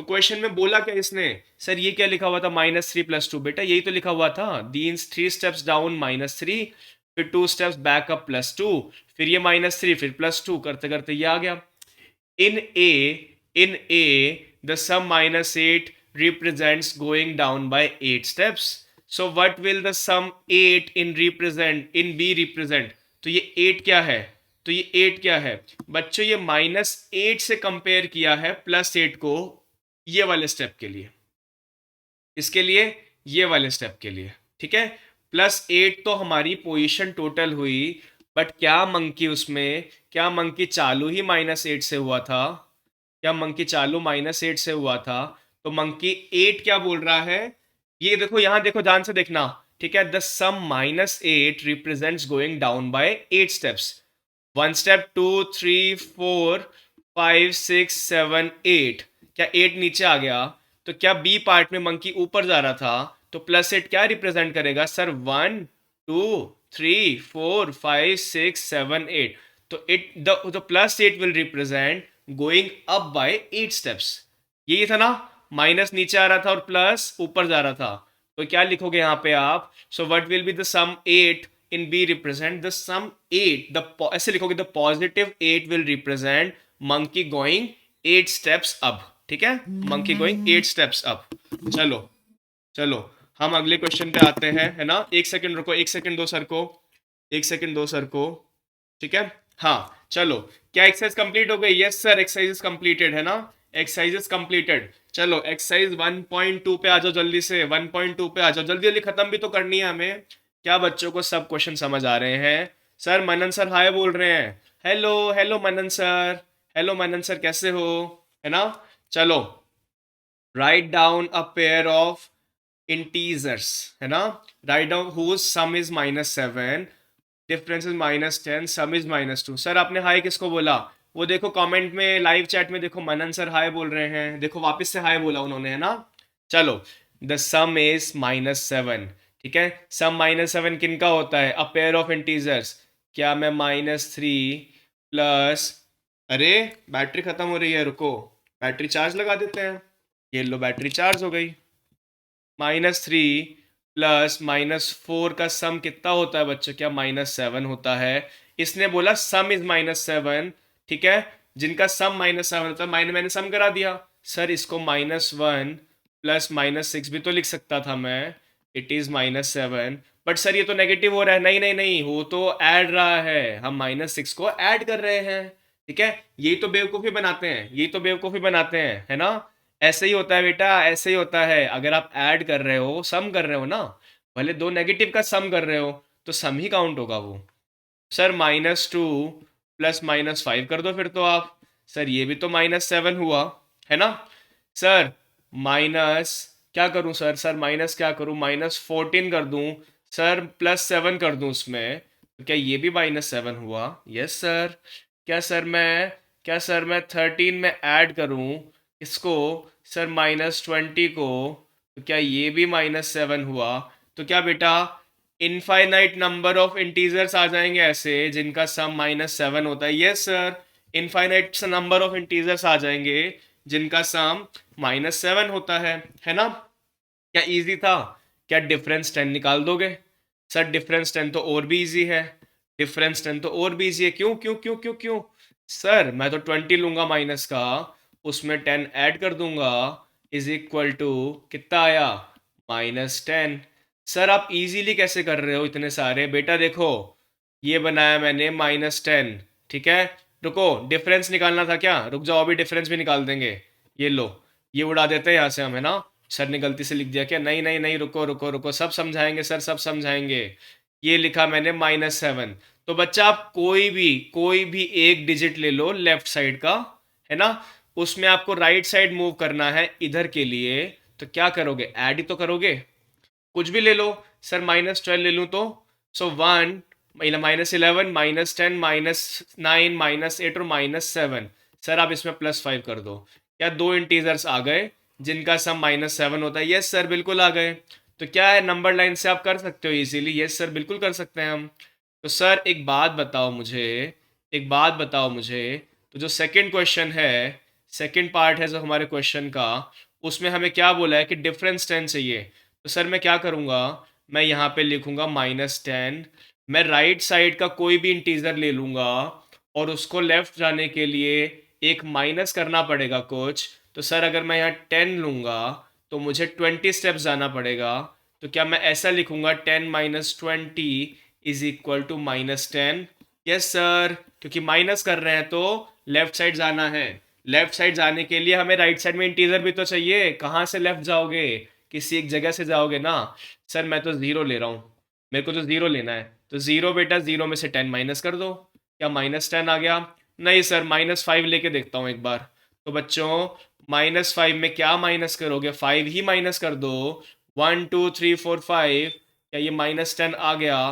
तो क्वेश्चन में बोला क्या इसने, सर ये क्या लिखा हुआ था -3 + 2, बेटा यही तो लिखा हुआ था, दीन 3 स्टेप्स डाउन -3, फिर 2 स्टेप्स बैक अप +2, फिर ये -3, फिर +2 करते करते ये आ गया। In A, the sum -8 represents going down by 8 steps. So what will the sum 8 in B represent? तो ये 8 क्या है, तो ये 8 क्या है बच्चों, ये -8 से कंपेयर किया है +8 को ये वाले स्टेप के लिए, इसके लिए, ये वाले स्टेप के लिए, ठीक है। +8 तो हमारी पोजीशन टोटल हुई, बट क्या मंकी चालू ही -8 से हुआ था, क्या मंकी चालू -8 से हुआ था, तो मंकी 8 क्या बोल रहा है, ये देखो यहां देखो, ध्यान से देखना, ठीक है। The sum -8 represents going down by 8 steps, 1 step 2 3 4 5 6 7 8, क्या 8 नीचे आ गया, तो क्या बी पार्ट में मंकी ऊपर जा रहा था, तो +8 क्या रिप्रेजेंट करेगा सर, 1 2 3 4 5 6 7 8, तो +8 will represent going up by 8 steps, यही था ना, माइनस नीचे आ रहा था और प्लस ऊपर जा रहा था, तो क्या लिखोगे यहाँ पे आप, so what will be the sum 8 in B represent the sum 8, the ऐसे लिखोगे the +8 will represent monkey going 8 steps up, ठीक है, monkey going 8 steps up। चलो चलो हम अगले क्वेश्चन पे आते हैं, है ना, एक सेकंड रुको, एक सेकंड दो सर को, एक सेकंड दो सर को, ठीक है। हाँ चलो, क्या एक्सरसाइज कंप्लीट हो गई, यस सर एक्सरसाइज कंप्लीटेड, है ना, एक्सरसाइज कंप्लीटेड। चलो एक्सरसाइज 1.2 पे आ जाओ जल्दी से, 1.2 पे आ जाओ, जल्दी जल्दी खत्म भी तो करनी है हमें। क्या बच्चों को सब क्वेश्चन समझ आ रहे हैं, सर मनन सर हाय बोल रहे हैं, hello hello Manan sir, hello Manan sir कैसे हो, है ना। चलो write down a pair of integers, है ना, write down whose sum is -7, difference is -10, sum is -2। Sir आपने हाय किसको बोला, वो देखो कमेंट में, लाइव चैट में देखो, मनन सर हाय बोल रहे हैं, देखो वापस से हाय बोला उन्होंने, है ना। चलो द सम इज -7, ठीक है, सम -7 किनका होता है, अ पेयर ऑफ इंटीजर्स, क्या मैं -3 प्लस, अरे बैटरी खत्म हो रही है, रुको बैटरी चार्ज लगा देते हैं, ये लो बैटरी चार्ज हो गई, -3 प्लस -4 का सम कितना होता है बच्चों, क्या -7 होता है, इसने बोला सम इज -7, ठीक है, जिनका सम -7 होता है, मैंने सम करा दिया, सर इसको -1 प्लस -6 भी तो लिख सकता था मैं, इट इज -7, बट सर ये तो नेगेटिव हो रहा है, नहीं नहीं नहीं, वो तो ऐड रहा है, हम -6 को ऐड कर रहे हैं, ठीक है, यही तो बेवकूफ़ी बनाते हैं, यही तो बेवकूफ़ी बनाते हैं, है ना। ऐसे ही होता है बेटा, ऐसे ही होता है, अगर आप ऐड कर रहे हो, सम कर रहे हो ना, भले दो नेगेटिव का सम कर रहे हो तो सम ही काउंट होगा वो। सर -2 प्लस -5 कर दो फिर तो आप, सर ये भी तो -7 हुआ, है ना। सर माइनस क्या करूं सर, सर माइनस क्या करूं, -14 कर दूं, सर +7 कर दूं उसमें, तो क्या ये भी -7 हुआ, यस सर। क्या सर मैं, क्या सर मैं 13 में ऐड करूं इसको, सर -20 को, तो क्या ये भी -7 हुआ, तो क्या बेटा इनफाइनाइट नंबर ऑफ इंटीजर्स आ जाएंगे ऐसे जिनका सम -7 होता है, yes sir, infinite number of integers आ जाएंगे जिनका सम -7 होता है ना। क्या इजी था, क्या डिफरेंस 10 निकाल दोगे, सर डिफरेंस 10 तो और भी इजी है, डिफरेंस 10 तो और भी इजी है, क्यों क्यों क्यों क्यों क्यों, सर मैं तो 20 लूंगा माइनस का, उसमें 10 ऐड कर दूंगा, इज इक्वल टू कितना आया, -10। सर आप इजीली कैसे कर रहे हो इतने सारे, बेटा देखो ये बनाया मैंने -10, ठीक है, रुको डिफरेंस निकालना था क्या, रुक जाओ अभी डिफरेंस भी निकाल देंगे, ये लो ये उड़ा देते हैं यहाँ से हम, है ना। सर ने गलती से लिख दिया क्या, नहीं नहीं नहीं, रुको रुको रुको, सब समझाएंगे सर, सब समझाएंगे। ये लिखा मैंने -7, तो बच्चा आप कोई भी एक डिजिट ले लो लेफ्ट साइड का, है ना, उसमें आपको राइट साइड मूव करना है इधर के लिए, तो क्या करोगे, ऐड ही तो करोगे, कुछ भी ले लो, सर -12 ले लूँ तो, सो 1 -11 -10 -9 -8 और -7, सर आप इसमें +5 कर दो, क्या दो इंटीजर्स आ गए जिनका सम -7 होता है, यस सर बिल्कुल आ गए, तो क्या है नंबर लाइन से आप कर सकते हो इजीली, यस सर बिल्कुल कर सकते हैं हम। तो सर एक बात बताओ मुझे, एक बात बताओ मुझे, तो जो सेकंड क्वेश्चन है, सेकंड पार्ट है जो हमारे क्वेश्चन का, उसमें हमें क्या बोला है कि डिफरेंस 10 चाहिए। तो सर मैं क्या करूँगा, मैं यहाँ पे लिखूँगा -10। मैं राइट साइड का कोई भी इंटीजर ले लूँगा और उसको लेफ्ट जाने के लिए एक माइनस करना पड़ेगा कुछ। तो सर अगर मैं यहाँ 10 लूँगा तो मुझे 20 स्टेप्स जाना पड़ेगा। तो क्या मैं ऐसा लिखूँगा 10 minus 20 is equal to -10? Yes sir, क्योंकि माइनस कर रहे हैं तो लेफ्ट साइड जाना है। लेफ्ट साइड जाने के लिए हमें राइट साइड में इंटीजर भी तो चाहिए। कहाँ से लेफ्ट जाओगे, किसी एक जगह से जाओगे ना। सर मैं तो ज़ीरो ले रहा हूँ, मेरे को तो ज़ीरो लेना है। तो ज़ीरो बेटा, ज़ीरो में से 10 माइनस कर दो। क्या -10 आ गया? नहीं सर, -5 लेके देखता हूँ एक बार। तो बच्चों -5 में क्या माइनस करोगे, 5 ही माइनस कर दो। 1 2 3 4 5। क्या ये -10 आ गया?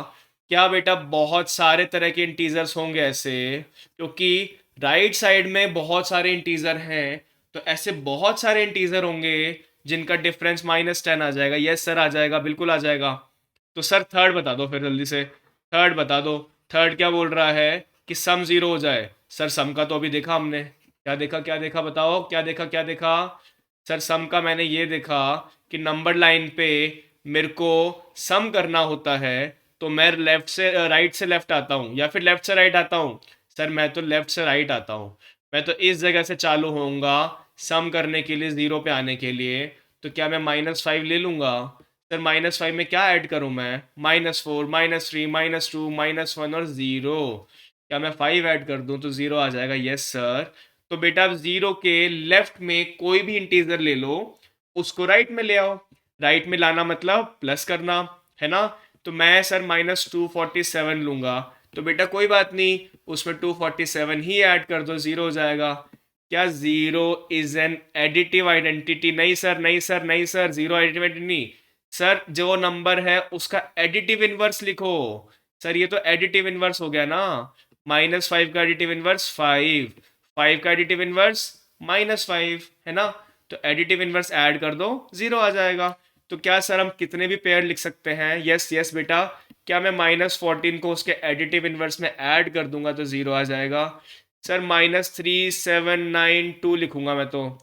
क्या बेटा, बहुत सारे तरह के इंटीजर्स होंगे ऐसे, क्योंकि राइट साइड में बहुत सारे इंटीजर हैं। तो ऐसे बहुत सारे इंटीजर होंगे जिनका डिफरेंस -10 आ जाएगा। यस सर आ जाएगा, बिल्कुल आ जाएगा। तो सर थर्ड बता दो फिर जल्दी से, थर्ड बता दो। थर्ड क्या बोल रहा है कि सम ज़ीरो हो जाए। सर सम का तो अभी देखा हमने, क्या देखा क्या देखा बताओ, क्या देखा क्या देखा। सर सम का मैंने ये देखा कि नंबर लाइन पे मेरे को सम करना होता है, तो मैं लेफ्ट से राइट से लेफ्ट आता हूँ या फिर लेफ्ट से राइट आता हूँ। सर मैं तो लेफ्ट से राइट आता हूँ। मैं तो इस जगह से चालू होऊंगा सम करने के लिए, ज़ीरो पे आने के लिए। तो क्या मैं -5 ले लूँगा? सर -5 में क्या ऐड करूँ मैं? -4 -3 -2 -1 और ज़ीरो। क्या मैं 5 ऐड कर दूँ तो ज़ीरो आ जाएगा? Yes sir. तो बेटा आप ज़ीरो के लेफ्ट में कोई भी इंटीजर ले लो, उसको राइट में ले आओ। राइट में लाना मतलब प्लस करना, है ना। तो मैं सर -247 लूँगा। तो बेटा कोई बात नहीं, उसमें 247 ही ऐड कर दो, ज़ीरो हो जाएगा। क्या zero is an additive identity? नहीं सर, नहीं सर, नहीं सर, ज़ीरो एडिटिव आइडेंटिटी नहीं। सर जो नंबर है उसका एडिटिव इनवर्स लिखो। सर ये तो एडिटिव इनवर्स हो गया ना। -5 का एडिटिव इनवर्स 5, 5 का एडिटिव इनवर्स -5, है ना। तो एडिटिव इनवर्स ऐड कर दो, ज़ीरो आ जाएगा। तो क्या सर हम कितने भी पेयर लिख सकते हैं? यस यस बेटा। क्या मैं -14 को उसके एडिटिव इनवर्स में ऐड कर दूंगा तो ज़ीरो आ जाएगा? सर -3792 लिखूंगा मैं तो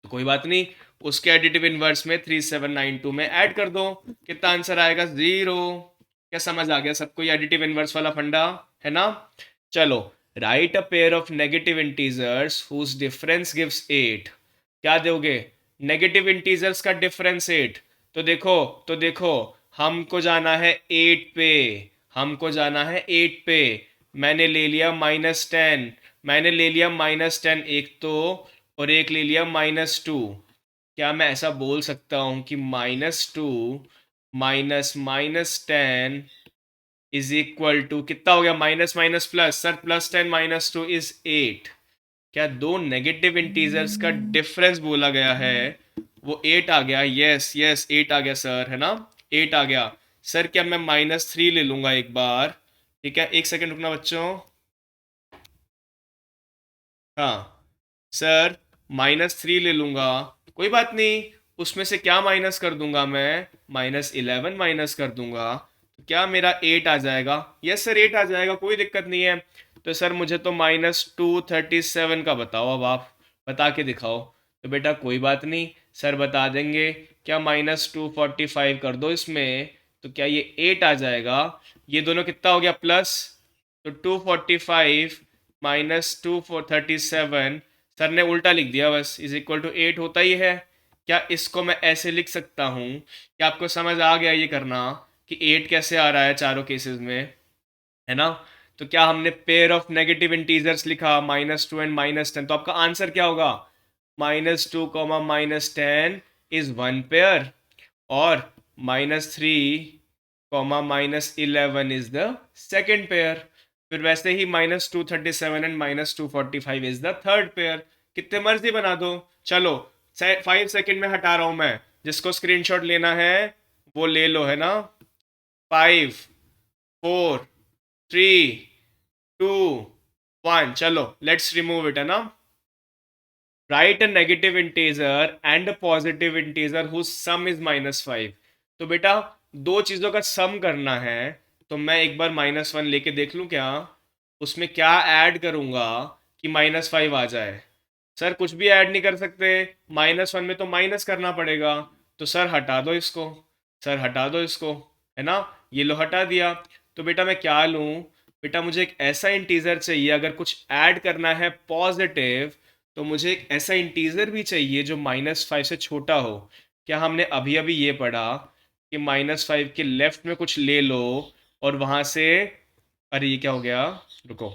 कोई बात नहीं, उसके एडिटिव इनवर्स में 3792 में ऐड कर दो। कितना आंसर आएगा? ज़ीरो। क्या समझ आ गया सबको ये एडिटिव इनवर्स वाला फंडा, है ना। चलो, write a pair of negative integers whose difference gives 8। क्या दोगे? नेगेटिव इंटीजर्स का डिफरेंस 8। तो देखो हमको जाना है 8 पे, हमको जाना है 8 पे। मैंने ले लिया -10, मैंने ले लिया -10 एक तो, और एक ले लिया -2। क्या मैं ऐसा बोल सकता हूँ कि -2 माइनस -10 इज इक्वल टू कितना हो गया? Minus minus plus. Sir +10 -2 is 8। क्या दो नेगेटिव इंटीजर्स का डिफरेंस बोला गया है, वो 8 आ गया? यस यस 8 आ गया सर, है ना। 8 आ गया। सर क्या मैं -3 ले लूँगा एक बार? ठीक है, एक सेकंड रुकना बच्चों। हाँ सर, -3 ले लूँगा, कोई बात नहीं। उसमें से क्या माइनस कर दूंगा मैं? -11 माइनस कर दूंगा। तो क्या मेरा 8 आ जाएगा? यस सर 8 आ जाएगा, कोई दिक्कत नहीं है। तो सर मुझे तो -237 का बताओ, अब आप बता के दिखाओ। तो बेटा कोई बात नहीं, सर बता देंगे। क्या -245 कर दो इसमें, तो क्या ये 8 आ जाएगा? ये दोनों कितना हो गया? प्लस। तो 245 -237, सर ने उल्टा लिख दिया बस, इज इक्वल टू 8 होता ही है। क्या इसको मैं ऐसे लिख सकता हूँ? क्या आपको समझ आ गया ये करना कि 8 कैसे आ रहा है चारों केसेस में, है ना। तो क्या हमने पेयर ऑफ नेगेटिव इंटीजर्स लिखा -2 एंड -10, तो आपका आंसर क्या होगा? -2 -10 इज वन पेयर, और -3 -11 इज द सेकेंड पेयर। फिर वैसे ही -237 and -245 is the third pair. कितने मर्जी बना दो। चलो 5 सेकेंड में हटा रहा हूं मैं, जिसको स्क्रीनशॉट लेना है वो ले लो, है ना। 5 4 3 2 1, चलो लेट्स रिमूव इट, है ना। Write a negative integer and a positive integer whose sum is -5। तो बेटा दो चीज़ों का सम करना है, तो मैं एक बार -1 लेके देख लूँ क्या, उसमें क्या ऐड करूँगा कि -5 आ जाए। सर कुछ भी ऐड नहीं कर सकते, -1 में तो माइनस करना पड़ेगा, तो सर हटा दो इसको, सर हटा दो इसको, है ना, ये लो हटा दिया। तो बेटा मैं क्या लूँ, बेटा मुझे एक ऐसा इंटीजर चाहिए, अगर कुछ ऐड करना है पॉजिटिव तो मुझे एक ऐसा इंटीजर भी चाहिए जो -5 से छोटा हो। क्या हमने अभी अभी ये पढ़ा कि -5 के लेफ्ट में कुछ ले लो और वहां से, अरे ये क्या हो गया, रुको,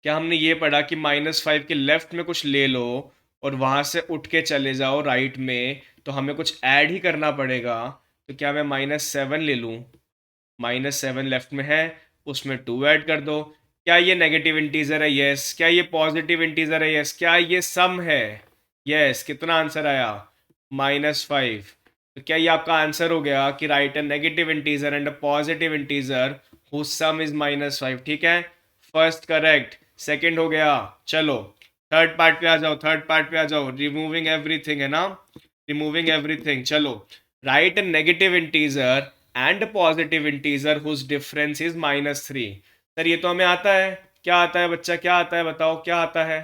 क्या हमने ये पढ़ा कि -5 के लेफ्ट में कुछ ले लो और वहां से उठ के चले जाओ राइट में, तो हमें कुछ ऐड ही करना पड़ेगा। तो क्या मैं -7 ले लूं, -7 लेफ्ट में है, उसमें 2 ऐड कर दो। क्या ये नेगेटिव इंटीजर है, यस। क्या ये पॉजिटिव इंटीजर है, यस। क्या ये सम है, यस। कितना आंसर आया, -5। तो क्या ये आपका आंसर हो गया कि write, a negative integer and a positive integer whose sum is -5। ठीक है, फर्स्ट करेक्ट। सेकंड हो गया। चलो थर्ड पार्ट पे आ जाओ, थर्ड पार्ट पे आ जाओ, रिमूविंग एवरीथिंग, है ना, रिमूविंग एवरीथिंग। चलो, write a negative integer and positive integer whose difference is -3। Sir ये तो हमें आता है। क्या आता है बच्चा, क्या आता है, बताओ क्या आता है।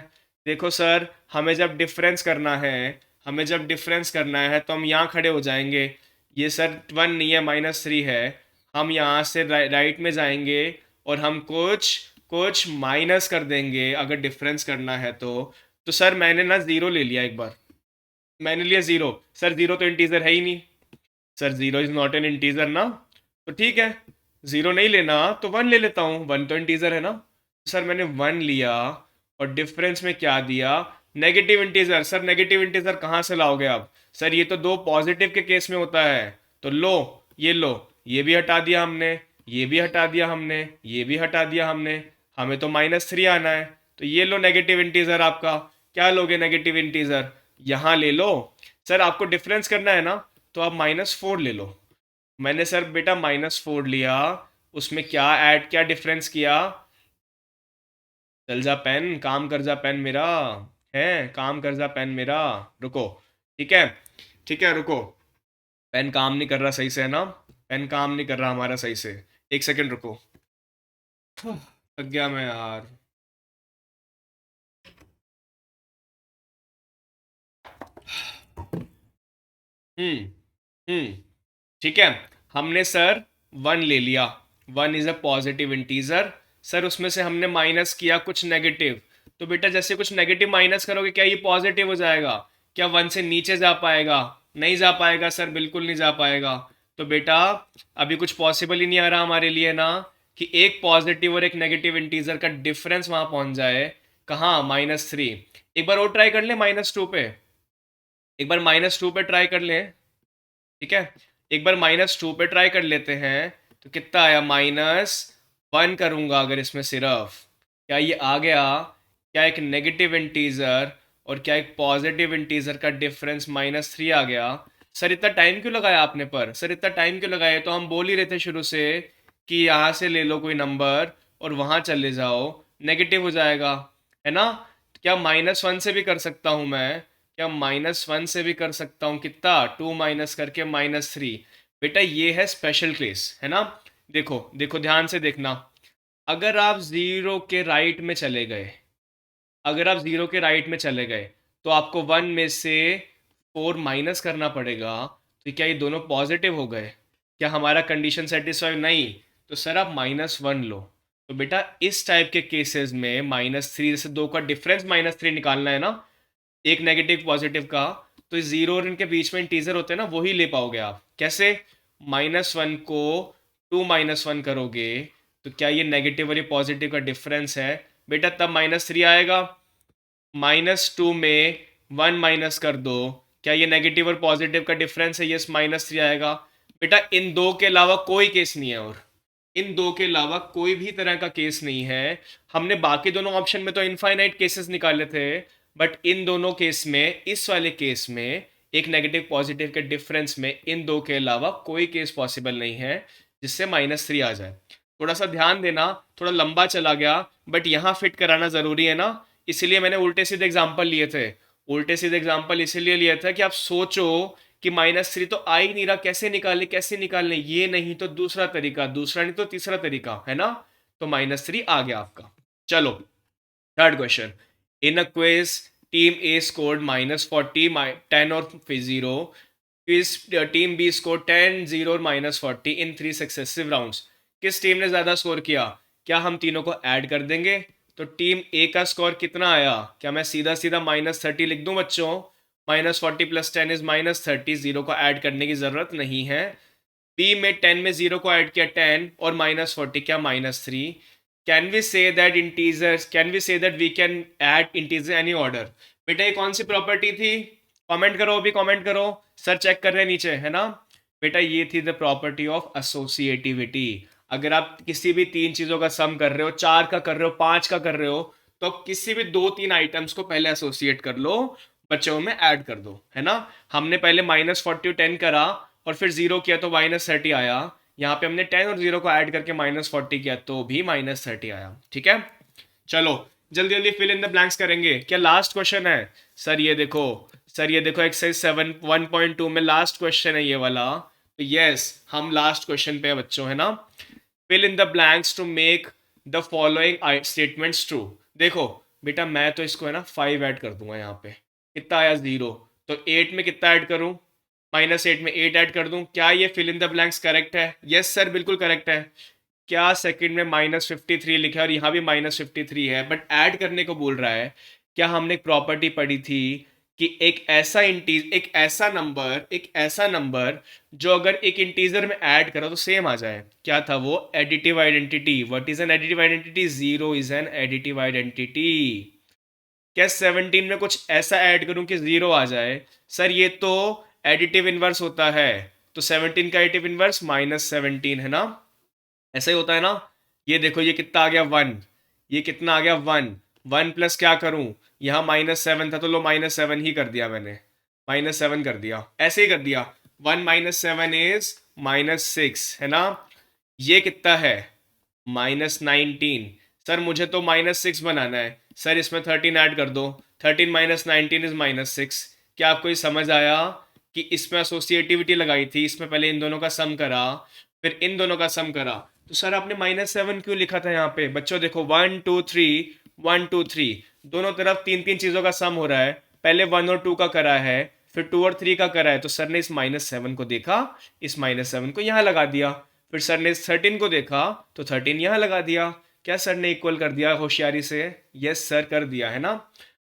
देखो सर, हमें जब डिफरेंस करना है, हमें जब डिफरेंस करना है तो हम यहाँ खड़े हो जाएंगे। ये सर 1 नहीं है, -3 है। हम यहाँ से राइट में जाएंगे और हम कुछ कुछ माइनस कर देंगे अगर डिफरेंस करना है तो सर मैंने ना ज़ीरो ले लिया एक बार, मैंने लिया ज़ीरो। सर ज़ीरो तो इंटीजर है ही नहीं, sir zero is not an integer ना, तो ठीक है, ज़ीरो नहीं लेना तो 1 ले लेता हूँ, 1 तो इंटीजर है ना। सर मैंने 1 लिया और डिफरेंस में क्या दिया, negative integer. Sir negative integer कहाँ से लाओगे आप, सर ये तो दो पॉजिटिव के केस में होता है। तो लो, ये लो, ये भी हटा दिया हमने, ये भी हटा दिया हमने, ये भी हटा दिया हमने, हमें तो -3 आना है। तो ये लो नेगेटिव इंटीजर आपका। क्या लोगे नेगेटिव इंटीजर, यहाँ ले लो। सर आपको डिफरेंस करना है ना, तो आप -4 ले लो। मैंने सर बेटा -4 लिया, उसमें क्या ऐड, क्या डिफरेंस किया, चल जा पेन, काम कर जा पेन मेरा, है, काम कर जा पेन मेरा। रुको, ठीक है, ठीक है, रुको, पेन काम नहीं कर रहा सही से, है ना, पेन काम नहीं कर रहा हमारा सही से। एक सेकंड रुको, थक गया मैं यार। हम्म हम्म ठीक है, हमने सर 1 ले लिया, 1 is a positive integer. Sir उसमें से हमने माइनस किया कुछ नेगेटिव, तो बेटा जैसे कुछ नेगेटिव माइनस करोगे क्या ये पॉजिटिव हो जाएगा, क्या 1 से नीचे जा पाएगा, नहीं जा पाएगा सर, बिल्कुल नहीं जा पाएगा। तो बेटा अभी कुछ पॉसिबल ही नहीं आ रहा हमारे लिए ना, कि एक पॉजिटिव और एक नेगेटिव इंटीजर का डिफरेंस वहां पहुंच जाए, कहाँ, -3। एक बार और ट्राई कर ले -2 पे, एक बार -2 पे ट्राई कर ले, ठीक है, एक बार -2 पे ट्राई कर लेते हैं। तो कितना आया, -1 करूंगा अगर इसमें सिर्फ, क्या ये आ गया, क्या एक नेगेटिव इंटीजर और क्या एक पॉजिटिव इंटीजर का डिफरेंस -3 आ गया। सर इतना टाइम क्यों लगाया आपने, पर सर इतना टाइम क्यों लगाया, तो हम बोल ही रहे थे शुरू से कि यहाँ से ले लो कोई नंबर और वहाँ चले जाओ, नेगेटिव हो जाएगा, है ना। क्या -1 से भी कर सकता हूँ मैं, क्या -1 से भी कर सकता हूँ, कितना, 2 माइनस करके -3। बेटा ये है स्पेशल केस, है ना। देखो देखो ध्यान से देखना, अगर आप जीरो के राइट में चले गए, अगर आप जीरो के राइट में चले गए तो आपको 1 में से 4 माइनस करना पड़ेगा। तो क्या ये दोनों पॉजिटिव हो गए, क्या हमारा कंडीशन सेटिस्फाई, नहीं, तो सर आप -1 लो। तो बेटा इस टाइप के केसेस में -3, जैसे दो का डिफरेंस -3 निकालना है ना, एक नेगेटिव पॉजिटिव का, तो इस जीरो और इनके बीच में इंटीजर होते हैं ना, वही ले पाओगे आप। कैसे, -1 को 2 -1 करोगे तो क्या ये नेगेटिव और ये पॉजिटिव का डिफरेंस है, बेटा तब -3 आएगा। -2 में 1 माइनस कर दो, क्या ये नेगेटिव और पॉजिटिव का डिफरेंस है, यस, -3 आएगा। बेटा इन दो के अलावा कोई केस नहीं है, और इन दो के अलावा कोई भी तरह का केस नहीं है। हमने बाकी दोनों ऑप्शन में तो इनफाइनाइट केसेस निकाले थे, बट इन दोनों केस में, इस वाले केस में, एक नेगेटिव पॉजिटिव के डिफरेंस में, इन दो के अलावा कोई केस पॉसिबल नहीं है जिससे -3 आ जाए। थोड़ा सा ध्यान देना, थोड़ा लंबा चला गया, बट यहाँ फिट कराना ज़रूरी है ना, इसीलिए मैंने उल्टे सीधे एग्जाम्पल लिए थे। उल्टे सीधे एग्जाम्पल इसीलिए लिया था कि आप सोचो कि -3 तो आ ही नहीं रहा, कैसे निकाले, कैसे निकालने, ये नहीं तो दूसरा तरीका, दूसरा नहीं तो तीसरा तरीका, है ना। तो -3 आ गया आपका। चलो third question, in a quiz team A scored -40, 10 और 0. टीम बी स्कोर 10, 0 और -40 इन 3 सक्सेसिव राउंड्स. किस टीम ने ज़्यादा स्कोर किया? क्या हम तीनों को ऐड कर देंगे? तो टीम ए का स्कोर कितना आया? क्या मैं सीधा सीधा -30 लिख दूं बच्चों? -40 + 10 इज -30. 0 को ऐड करने की ज़रूरत नहीं है. बी में 10 में 0 को ऐड किया 10 और -40 क्या -3. Can we say that integers can we say that we can add integer any order? बेटा ये कौन सी प्रॉपर्टी थी? कमेंट करो, अभी कमेंट करो. सर चेक कर रहे हैं नीचे, है ना? बेटा ये थी द प्रॉपर्टी ऑफ एसोसिएटिविटी. अगर आप किसी भी 3 चीज़ों का सम कर रहे हो, 4 का कर रहे हो, 5 का कर रहे हो, तो किसी भी 2-3 आइटम्स को पहले एसोसिएट कर लो, बच्चों में ऐड कर दो, है ना? हमने पहले -40 10 करा और फिर 0 किया तो -30 आया. यहाँ पे हमने 10 और 0 को ऐड करके -40 किया तो भी -30 आया. ठीक है, चलो जल्दी जल्दी फिल इन द ब्लैंक्स करेंगे. क्या लास्ट क्वेश्चन है? सर ये देखो, एक्सरसाइज 7 1.2 में लास्ट क्वेश्चन है ये वाला. तो यस, हम लास्ट क्वेश्चन पे है बच्चों, है ना? Fill in the blanks to make the following statements true. देखो बेटा, मैं तो इसको है ना 5 ऐड कर दूंगा. यहाँ पे कितना आया? 0. तो 8 में कितना ऐड करूं? -8 में 8 ऐड कर दूं. क्या ये fill in the blanks correct है? यस सर, बिल्कुल करेक्ट है. क्या सेकंड में -53 लिखा है और यहाँ भी -53 है, बट ऐड करने को बोल रहा है? क्या हमने एक प्रॉपर्टी पढ़ी थी कि एक ऐसा नंबर जो अगर एक इंटीजर में ऐड करो तो सेम आ जाए? क्या था वो? Additive identity. What is an additive identity? 0 is an additive identity. क्या 17 में कुछ ऐसा ऐड करूं कि 0 आ जाए? सर ये तो एडिटिव इनवर्स होता है. तो 17 का एडिटिव इनवर्स -17, है ना? ऐसा ही होता है ना? ये देखो, ये कितना आ गया? 1. ये कितना आ गया? 1. 1 प्लस क्या करूं? यहाँ -7 था तो लो -7 ही कर दिया मैंने. -7 कर दिया, ऐसे ही कर दिया. 1 - 7 इज -6, है ना? ये कितना है? -19. सर मुझे तो -6 बनाना है. सर इसमें 13 ऐड कर दो. 13 - 19 इज -6. क्या आपको ये समझ आया कि इसमें एसोसिएटिविटी लगाई थी? इसमें पहले इन दोनों का सम करा, फिर इन दोनों का सम करा. तो सर आपने -7 क्यों लिखा था यहाँ पे? बच्चों देखो, 1 2 3 1 2 3 दोनों तरफ 3 चीज़ों का सम हो रहा है. पहले 1 और 2 का करा है, फिर 2 और 3 का करा है. तो सर ने इस -7 को देखा, इस -7 को यहाँ लगा दिया. फिर सर ने इस 13 को देखा तो 13 यहाँ लगा दिया. क्या सर ने इक्वल कर दिया होशियारी से? यस सर, कर दिया, है ना?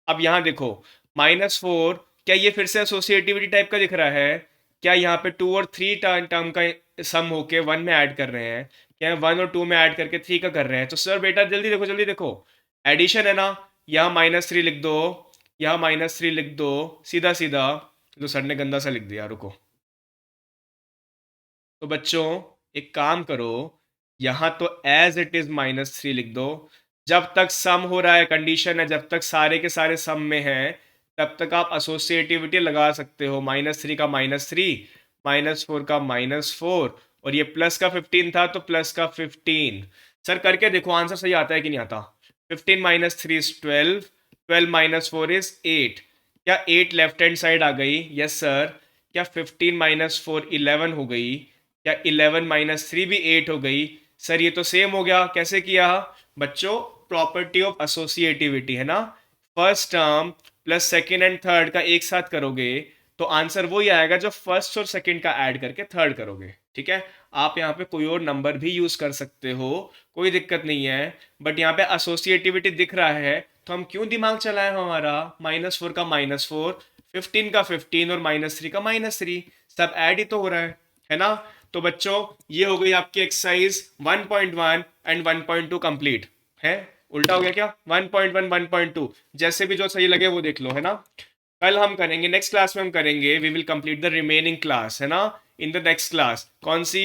अब यहाँ देखो, -4, क्या ये फिर से एसोसिएटिविटी टाइप का दिख रहा है? क्या यहाँ पे 2 और 3 टर्म का सम होके 1 में ऐड कर रहे हैं? क्या 1 और 2 में ऐड करके 3 का कर रहे हैं? तो सर बेटा जल्दी देखो, जल्दी देखो, एडिशन है ना? यहाँ -3 लिख दो, यहाँ -3 लिख दो, सीधा सीधा. तो सर ने गंदा सा लिख दिया, रुको. तो बच्चों एक काम करो, यहाँ तो एज इट इज -3 लिख दो. जब तक सम हो रहा है, कंडीशन है, जब तक सारे के सारे सम में हैं, तब तक आप एसोसिएटिविटी लगा सकते हो. -3 का -3, -4 का -4, और ये प्लस का 15 था तो प्लस का 15. सर करके देखो आंसर सही आता है कि नहीं आता. 15 - 3 इज 12, 12 - 4 इज 8. क्या 8 लेफ्ट हैंड साइड आ गई? Yes sir. क्या 15 - 4 11 हो गई? क्या 11 - 3 भी 8 हो गई? सर ये तो सेम हो गया. कैसे किया बच्चों? प्रॉपर्टी ऑफ एसोसिएटिविटी, है ना? First term plus second and third का एक साथ करोगे तो आंसर वही आएगा जो फर्स्ट और सेकेंड का ऐड करके थर्ड करोगे. ठीक है, आप यहाँ पे कोई और नंबर भी यूज कर सकते हो, कोई दिक्कत नहीं है. बट यहाँ पे एसोसिएटिविटी दिख रहा है तो हम क्यों दिमाग चलाएं हमारा? -4 का -4, 15 का 15 और -3 का -3, सब ऐड ही तो हो रहा है ना? तो बच्चों ये हो गई आपकी एक्सरसाइज 1.1 एंड 1.2 कंप्लीट है. उल्टा हो गया क्या? 1.1 1.2 जैसे भी जो सही लगे वो देख लो, है ना? कल हम करेंगे, नेक्स्ट क्लास में हम करेंगे, we will complete the remaining class, है ना? In the next class. कौन सी?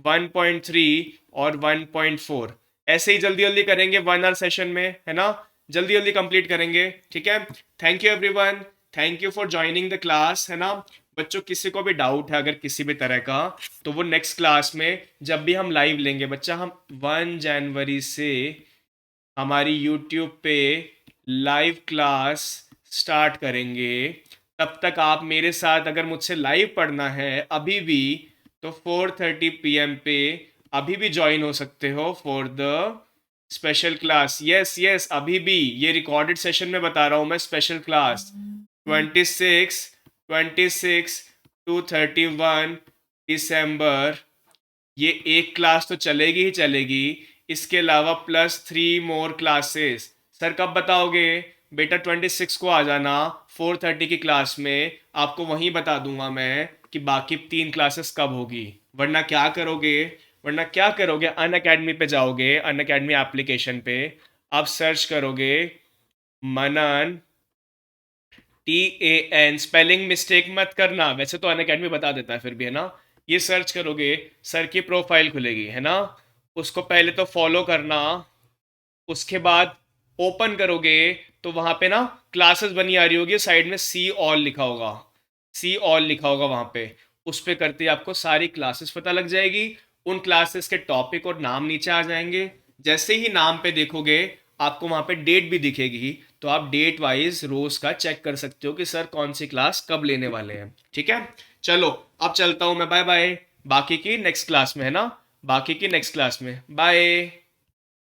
1.3 और 1.4. ऐसे ही जल्दी जल्दी करेंगे 1 आवर सेशन में, है ना? जल्दी जल्दी कंप्लीट करेंगे. ठीक है, thank you everyone, thank you for joining the class, है ना? बच्चों किसी को भी डाउट है अगर किसी भी तरह का, तो वो नेक्स्ट क्लास में जब भी हम लाइव लेंगे बच्चा, हम 1 जनवरी से हमारी यूट्यूब पे लाइव क्लास स्टार्ट करेंगे. तब तक आप मेरे साथ अगर मुझसे लाइव पढ़ना है अभी भी तो 4:30 PM पे अभी भी ज्वाइन हो सकते हो for the special class, yes yes, अभी भी ये रिकॉर्डेड सेशन में बता रहा हूँ मैं, स्पेशल क्लास 26 26 टू 31 दिसंबर, ये एक क्लास तो चलेगी ही चलेगी, इसके अलावा +3 मोर क्लासेस। सर कब बताओगे? बेटा 26 को आ जाना 4:30 की क्लास में, आपको वहीं बता दूंगा मैं कि बाकी 3 क्लासेस कब होगी। वरना क्या करोगे, वरना क्या करोगे, अन अकेडमी पे जाओगे, अन अकेडमी एप्लीकेशन पे आप सर्च करोगे मनन, TAN, स्पेलिंग मिस्टेक मत करना, वैसे तो अनअकैडमी बता देता है फिर भी, है ना। ये सर्च करोगे, सर की प्रोफाइल खुलेगी, है ना, उसको पहले तो फॉलो करना, उसके बाद ओपन करोगे तो वहां पे ना क्लासेस बनी आ रही होगी, साइड में सी ऑल लिखा होगा, सी ऑल लिखा होगा वहां पे, उस पे करते ही आपको सारी क्लासेस पता लग जाएगी, उन क्लासेस के टॉपिक और नाम नीचे आ जाएंगे। जैसे ही नाम पे देखोगे आपको वहां पे डेट भी दिखेगी, तो आप डेट वाइज रोज का चेक कर सकते हो कि सर कौन सी क्लास कब लेने वाले हैं। ठीक है, चलो अब चलता हूं मैं, बाय बाय, बाकी की नेक्स्ट क्लास में, है ना, बाकी की नेक्स्ट क्लास में, बाय।